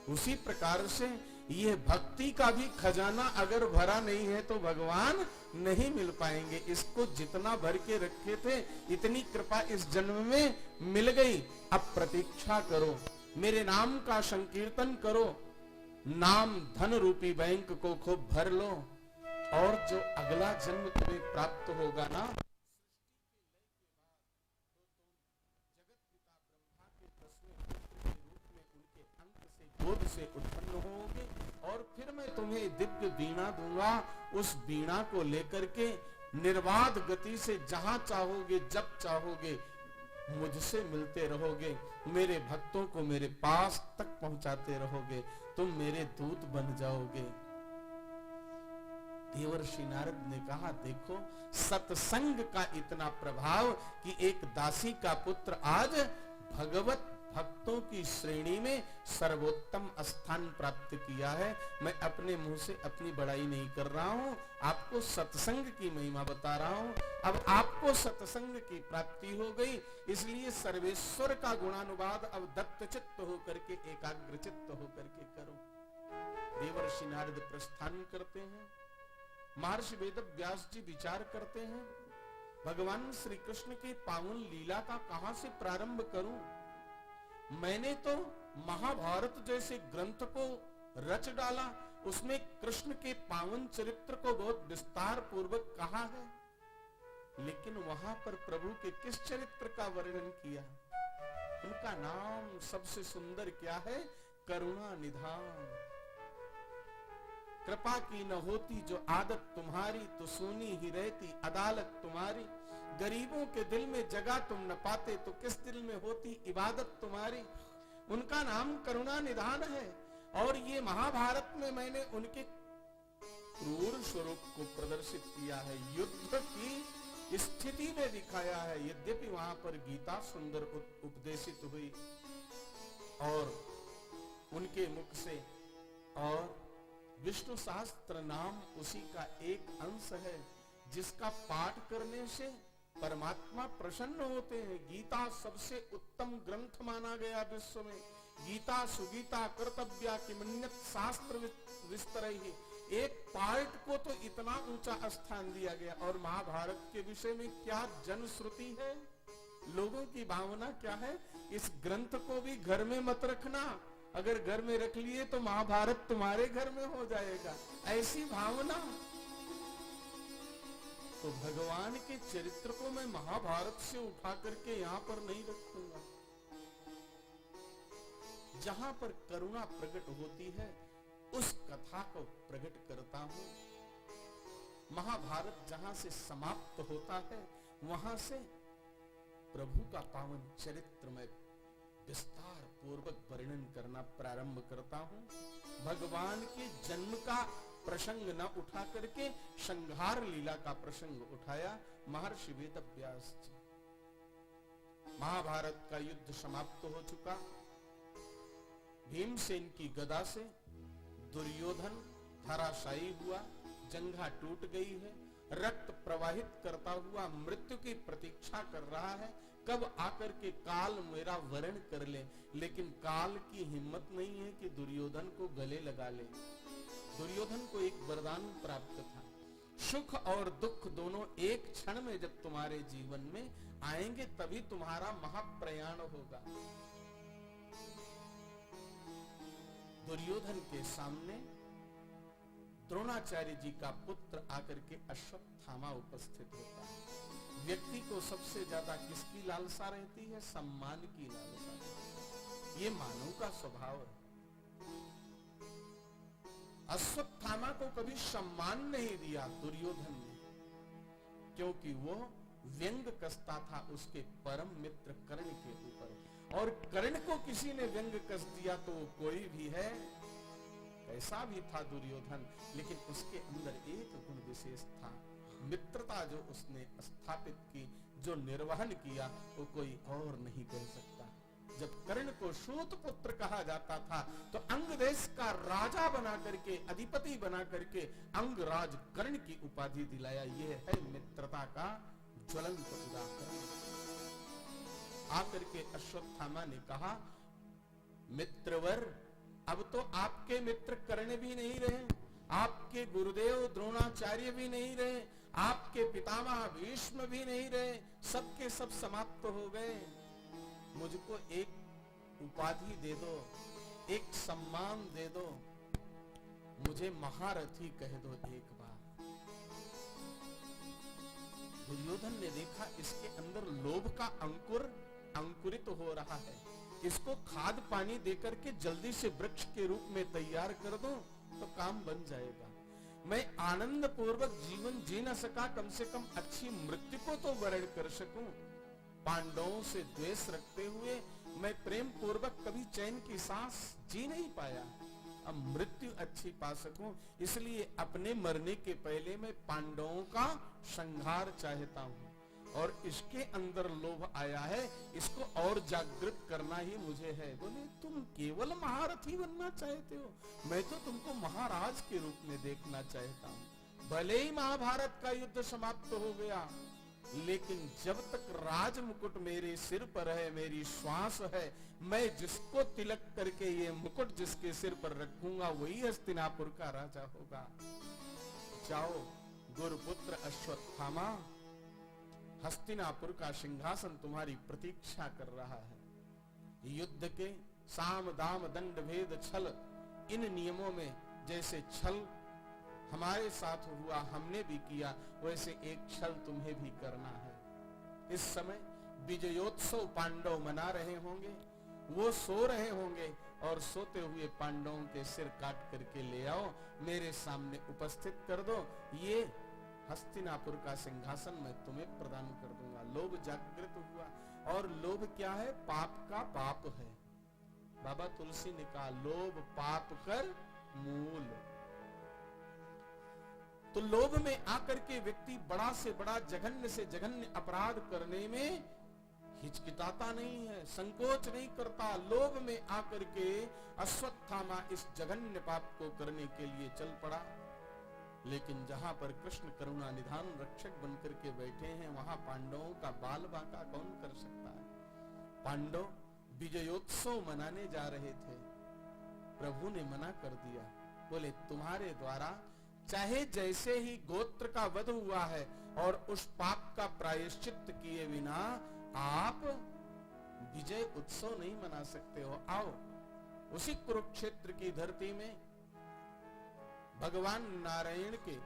उसी प्रकार से यह भक्ति का भी खजाना अगर भरा नहीं है तो भगवान नहीं मिल पाएंगे। इसको जितना भर के रखे थे इतनी कृपा इस जन्म में मिल गई। अब प्रतीक्षा करो, मेरे नाम का संकीर्तन करो, नाम धन रूपी बैंक को खूब भर लो, और जो अगला जन्म तुम्हें प्राप्त होगा ना, बोध से उत्पन्न होगे और फिर मैं तुम्हें दिव्य वीणा दूंगा। उस वीणा को लेकर के निर्बाध गति से जहां चाहोगे जब चाहोगे मुझसे मिलते रहोगे, मेरे भक्तों को मेरे पास तक पहुंचाते रहोगे, तुम मेरे दूत बन जाओगे। देवर्षि नारद ने कहा, देखो सत्संग का इतना प्रभाव कि एक दासी का पुत्र आज भगवत भक्तों की श्रेणी में सर्वोत्तम स्थान प्राप्त किया है। मैं अपने मुंह से अपनी बड़ाई नहीं कर रहा हूं, आपको सत्संग की महिमा बता रहा हूं। अब आपको सत्संग की प्राप्ति हो गई, इसलिए सर्वेश्वर का गुणानुवाद अब दत्त चित्त होकर के, एकाग्र चित्त होकर के करो। देवर्षि नारद प्रस्थान करते हैं, महर्षि वेद व्यास जी विचार करते हैं, भगवान श्री कृष्ण की पावन लीला का कहां से प्रारंभ करूं? मैंने तो महाभारत जैसे ग्रंथ को रच डाला, उसमें कृष्ण के पावन चरित्र को बहुत विस्तार पूर्वक कहा है, लेकिन वहां पर प्रभु के किस चरित्र का वर्णन किया? उनका नाम सबसे सुंदर क्या है? करुणा निधान। कृपा की न होती जो आदत तुम्हारी, तो सोनी ही रहती अदालत तुम्हारी। गरीबों के दिल में जगह तुम न पाते, तो किस दिल में होती इबादत तुम्हारी। उनका नाम करुणा निधान है। और ये महाभारत में मैंने उनके क्रूर स्वरूप को प्रदर्शित किया है, युद्ध की स्थिति में दिखाया है। यद्यपि वहां पर गीता सुंदर उपदेशित हुई और उनके मुख से, और विष्णु सहस्त्र नाम उसी का एक अंश है, जिसका पाठ करने से परमात्मा प्रसन्न होते हैं। गीता सबसे उत्तम ग्रंथ माना गया विश्व में। गीता सुगीता कर्तव्या किमन्यत शास्त्र विस्तरैहि। एक पार्ट को तो इतना ऊंचा स्थान दिया गया। और महाभारत के विषय में क्या जनश्रुति है, लोगों की भावना क्या है? इस ग्रंथ को भी घर में मत रखना, अगर घर में रख लिए तो महाभारत तुम्हारे घर में हो जाएगा, ऐसी भावना। तो भगवान के चरित्र को मैं महाभारत से उठा करके यहां पर नहीं रखूंगा। जहां पर करुणा प्रकट होती है उस कथा को प्रकट करता हूं। महाभारत जहां से समाप्त होता है वहां से प्रभु का पावन चरित्र में विस्तार पूर्वक वर्णन करना प्रारंभ करता हूं। भगवान के जन्म का प्रसंग न उठा करके संहार लीला का प्रसंग उठाया महर्षि वेद व्यास जी। महाभारत का युद्ध समाप्त हो चुका। भीमसेन की गदा से दुर्योधन धराशायी हुआ, जंघा टूट गई है, रक्त प्रवाहित करता हुआ मृत्यु की प्रतीक्षा कर रहा है, कब आकर के काल मेरा वरण कर ले। लेकिन काल की हिम्मत नहीं है कि दुर्योधन को गले लगा ले। दुर्योधन को एक वरदान प्राप्त था, सुख और दुख दोनों एक क्षण में जब तुम्हारे जीवन में आएंगे तभी तुम्हारा महाप्रयाण होगा। दुर्योधन के सामने द्रोणाचार्य जी का पुत्र आकर के अश्वत्थामा उपस्थित होता है। व्यक्ति को सबसे ज्यादा किसकी लालसा रहती है? सम्मान की लालसा। ये मानव का स्वभाव है। अश्वत्थामा को कभी सम्मान नहीं दिया दुर्योधन ने, क्योंकि वो व्यंग कसता था उसके परम मित्र कर्ण के ऊपर। और कर्ण को किसी ने व्यंग कस दिया तो वो कोई भी है, कैसा भी था दुर्योधन, लेकिन उसके अंदर एक गुण विशेष था, मित्रता जो उसने स्थापित की, जो निर्वहन किया, वो कोई और नहीं कर सकता। जब कर्ण को सूत पुत्र कहा जाता था तो अंग देश का राजा बना करके, अधिपति बना करके अंगराज कर्ण की उपाधि दिलाया। यह है मित्रता का ज्वलंत उदाहरण। आकर के अश्वत्थामा ने कहा, मित्रवर, अब तो आपके मित्र कर्ण भी नहीं रहे, आपके गुरुदेव द्रोणाचार्य भी नहीं रहे, आपके पितामह भीष्म भी नहीं रहे, सबके सब समाप्त हो गए। मुझको एक उपाधि दे दो, एक सम्मान दे दो, मुझे महारथी कह दो एक बार। दुर्योधन ने देखा इसके अंदर लोभ का अंकुर अंकुरित हो रहा है, इसको खाद पानी देकर के जल्दी से वृक्ष के रूप में तैयार कर दो तो काम बन जाएगा। मैं आनंद पूर्वक जीवन जी न सका, कम से कम अच्छी मृत्यु को तो वर्ण कर सकूं। पांडवों से द्वेष रखते हुए मैं प्रेम पूर्वक कभी चैन की सांस जी नहीं पाया, अब मृत्यु अच्छी पा सकूं, इसलिए अपने मरने के पहले मैं पांडवों का संहार चाहता हूं। और इसके अंदर लोभ आया है, इसको और जागृत करना ही मुझे है। बोले, तुम केवल महारथी बनना चाहते हो, मैं तो तुमको महाराज के रूप में देखना चाहता हूं। भले ही महाभारत का युद्ध समाप्त हो गया, लेकिन जब तक राज मुकुट मेरे सिर पर है, मेरी श्वास है, मैं जिसको तिलक करके ये मुकुट जिसके सिर पर रखूंगा वही हस्तिनापुर का राजा होगा। जाओ गुरुपुत्र अश्वत्थामा, हस्तिनापुर का सिंहासन तुम्हारी प्रतीक्षा कर रहा है। युद्ध के साम दाम दंड भेद छल, इन नियमों में जैसे छल हमारे साथ हुआ, हमने भी किया, वैसे एक छल तुम्हें भी करना है। इस समय विजयोत्सव पांडव मना रहे होंगे, वो सो रहे होंगे, और सोते हुए पांडवों के सिर काट करके ले आओ, मेरे सामने उपस्थित कर दो, ये हस्तिनापुर का सिंहासन मैं तुम्हें प्रदान कर दूंगा। लोभ जागृत हुआ, और लोभ क्या है? पाप का पाप है। बाबा तुलसी ने कहा, लोभ पाप कर मूल। तो लोभ में आकर के व्यक्ति बड़ा से बड़ा, जघन्य से जघन्य अपराध करने में हिचकिचाता नहीं है, संकोच नहीं करता। लोभ में आकर के अश्वत्थामा इस जघन्य पाप को करने के लिए चल पड़ा। लेकिन जहां पर कृष्ण करुणा निधान रक्षक बनकर के बैठे हैं, वहां पांडवों का बाल बांका कौन कर सकता है? पांडव विजयोत्सव मनाने जा रहे थे, प्रभु ने मना कर दिया। बोले, तुम्हारे द्वारा चाहे जैसे ही गोत्र का वध हुआ है और उस पाप का प्रायश्चित किए बिना आप विजय उत्सव नहीं मना सकते हो। आओ, उसी कुरुक्षेत्र की धरती में भगवान नारायण के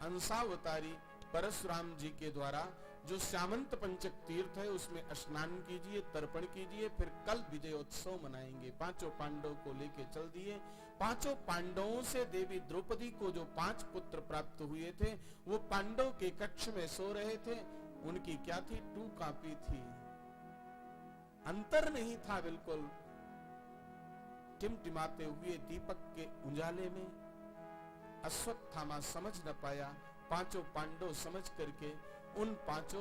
अंशावतारी परशुराम जी के द्वारा जो श्यामंत पंचक तीर्थ है उसमें स्नान कीजिए, तर्पण कीजिए, फिर कल विजयोत्सव मनाएंगे। पांचों पांडव को लेके चल दिए। पांचों पांडवों से देवी द्रौपदी को जो 5 पुत्र प्राप्त हुए थे, वो पांडव के कक्ष में सो रहे थे। उनकी क्या थी? 2 कॉपी थी, अंतर नहीं था बिल्कुल। टिमटिमाते हुए दीपक के उजाले में अश्वत्थामा समझ न पाया। पांचों पांडव समझ करके उन 5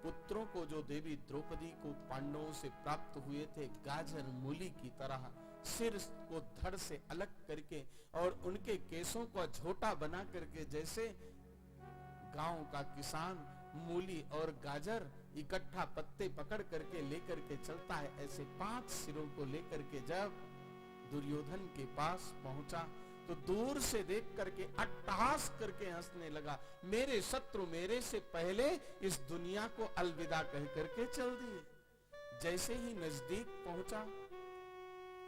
पुत्रों को जो देवी द्रौपदी को पांडवों से प्राप्त हुए थे, गाजर मूली की तरह सिर को धड़ से अलग करके और उनके केसों को झोटा बना करके, जैसे गांव का किसान मूली और गाजर इकट्ठा पत्ते पकड़ करके लेकर के चलता है, ऐसे 5 सिरों को लेकर के जब दुर्योधन के पास पहुंचा तो दूर से देख करके अट्टहास करके हंसने लगा। मेरे शत्रु मेरे से पहले इस दुनिया को अलविदा कह करके चल दिए। जैसे ही नजदीक पहुंचा,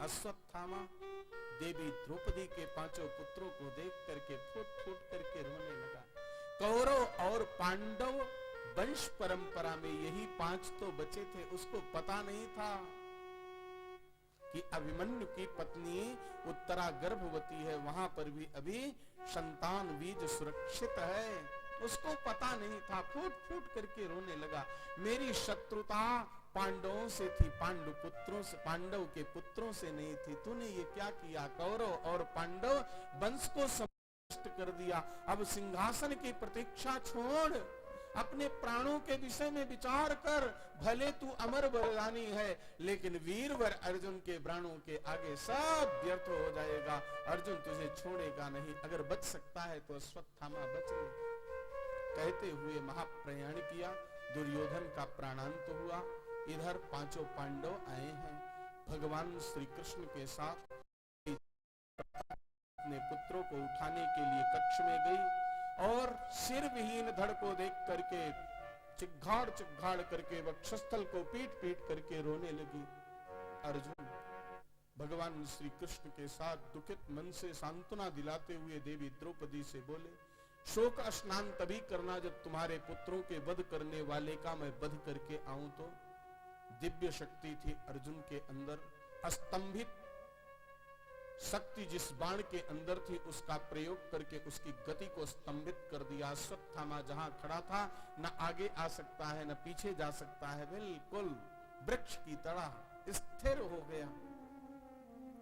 अश्वत्थामा देवी द्रौपदी के 5 पुत्रों को देख करके फूट फूट करके रोने लगा। कौरव और पांडव वंश परंपरा में यही 5 तो बचे थे, उसको पता नहीं था कि अभिमन्यु की पत्नी उत्तरा गर्भवती है, वहां पर भी अभी संतान बीज सुरक्षित है। उसको पता नहीं था, फूट फूट करके रोने लगा। मेरी शत्रुता पांडवों से थी, पांडव के पुत्रों से नहीं थी। तूने ये क्या किया? कौरव और पांडव वंश को नष्ट कर दिया। अब सिंहासन की प्रतीक्षा छोड़, अपने प्राणों के विषय में विचार कर। भले तू अमर बलिदानी है, लेकिन वीरवर अर्जुन के प्राणों के आगे सब व्यर्थ हो जाएगा। अर्जुन तुझे छोड़ेगा नहीं, अगर बच सकता है तो अश्वत्थामा बच ले। कहते हुए महाप्रयाण किया। दुर्योधन का प्राणांत हुआ। इधर पांचों पांडव आए हैं। भगवान श्री कृष्ण के साथ अपने पुत्रों को उठाने के लिए कक्ष में गई और सिर विहीन धड़ को देख करके चिघाड़ करके वक्षस्थल को पीट पीट करके रोने लगी। अर्जुन भगवान श्री कृष्ण के साथ दुखित मन से सांत्वना दिलाते हुए देवी द्रौपदी से बोले, शोक स्नान तभी करना जब तुम्हारे पुत्रों के वध करने वाले का मैं वध करके आऊं तो। दिव्य शक्ति थी अर्जुन के अंदर। अस्तंभित शक्ति जिस बाण के अंदर थी उसका प्रयोग करके उसकी गति को स्तंभित कर दिया। अश्वत्थामा जहां खड़ा था, न आगे आ सकता है न पीछे जा सकता है, बिल्कुल वृक्ष की तरह स्थिर हो गया।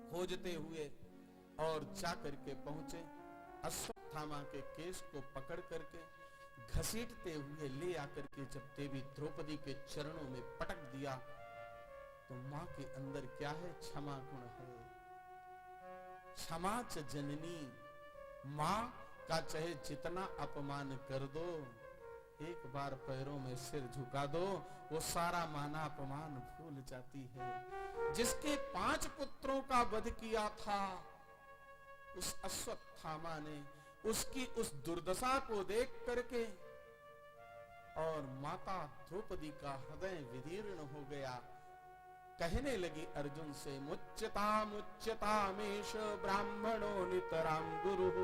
खोजते हुए और जा करके पहुंचे। अश्वत्थामा के केस को पकड़ करके घसीटते हुए ले आकर के जब देवी द्रौपदी के चरणों में पटक दिया तो मां के अंदर क्या है? क्षमा गुण है। क्षमा च जननी, मां का चाहे जितना अपमान कर दो, एक बार पैरों में सिर झुका दो, वो सारा माना अपमान भूल जाती है। जिसके 5 पुत्रों का वध किया था उस अश्वत्थामा ने, उसकी उस दुर्दशा को देख करके और माता द्रौपदी का हृदय विदीर्ण हो गया। कहने लगी अर्जुन से, मुच्यतामेष ब्राह्मणो नितरां गुरुः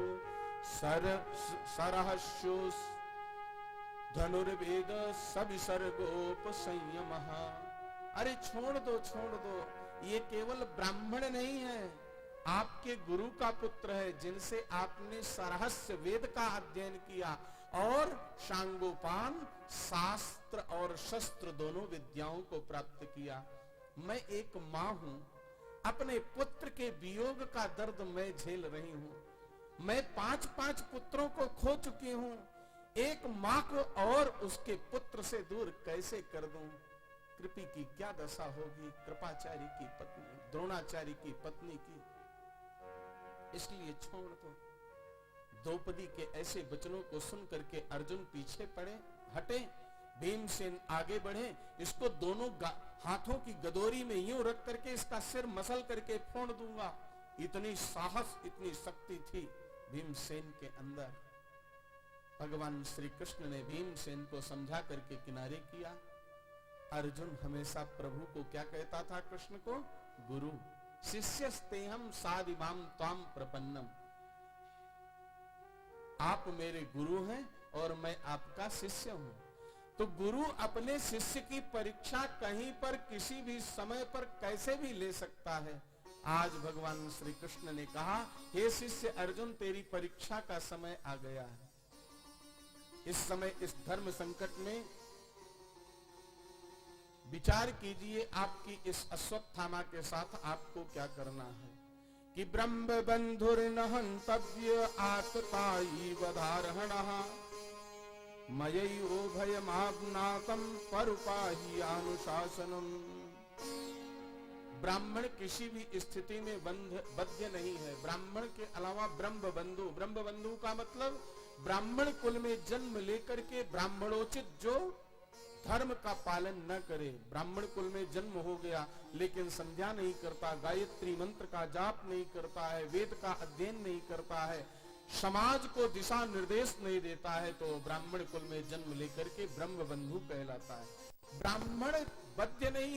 सरहस्योस् धनुर्वेद सविसर्गोपसंयमः। अरे छोड़ दो, ये केवल ब्राह्मण नहीं है, आपके गुरु का पुत्र है, जिनसे आपने सरहस्य वेद का अध्ययन किया और शांगोपान शास्त्र और शस्त्र दोनों विद्याओं को प्राप्त किया। मैं एक मां हूं, अपने पुत्र के वियोग का दर्द मैं झेल रही हूं। मैं 5 पुत्रों को खो चुकी हूं, एक मां को और उसके पुत्र से दूर कैसे कर दूं? कृपी की क्या दशा होगी कृपाचार्य की पत्नी, द्रोणाचार्य की पत्नी की। इसलिए छोड़ दो। द्रौपदी के ऐसे वचनों को सुन करके अर्जुन पीछे पड़े, हटे। भीमसेन आगे बढ़े, इसको दोनों हाथों की गदोरी में यूं रख करके इसका सिर मसल करके फोड़ दूंगा। इतनी साहस, इतनी शक्ति थी भीमसेन के अंदर। भगवान श्री कृष्ण ने भीमसेन को समझा करके किनारे किया। अर्जुन हमेशा प्रभु को क्या कहता था? कृष्ण को गुरु। शिष्यस्तेहम सादिमाम त्वाम प्रपन्नम। आप मेरे गुरु हैं और मैं आपका शिष्य हूं। तो गुरु अपने शिष्य की परीक्षा कहीं पर किसी भी समय पर कैसे भी ले सकता है। आज भगवान श्री कृष्ण ने कहा, हे शिष्य अर्जुन, तेरी परीक्षा का समय आ गया है। इस समय इस धर्म संकट में विचार कीजिए, आपकी इस अश्वत्थामा के साथ आपको क्या करना है। कि ब्रह्म बंधुर्न हंतव्य आतताई वधारहणः मयैव भयमाप्नातं परुपाहि अनुशासनम्। ब्राह्मण किसी भी स्थिति में बद्ध नहीं है। ब्राह्मण के अलावा ब्रह्म बंधु का मतलब ब्राह्मण कुल में जन्म लेकर के ब्राह्मणोचित जो धर्म का पालन न करे। ब्राह्मण कुल में जन्म हो गया लेकिन संध्या नहीं करता, गायत्री मंत्र का जाप नहीं करता है, वेद का अध्ययन नहीं करता है, समाज को दिशा निर्देश नहीं देता है, तो ब्राह्मण कुल में जन्म लेकर के ब्रह्म बंधु कहलाता है। ब्राह्मण बद्ध नहीं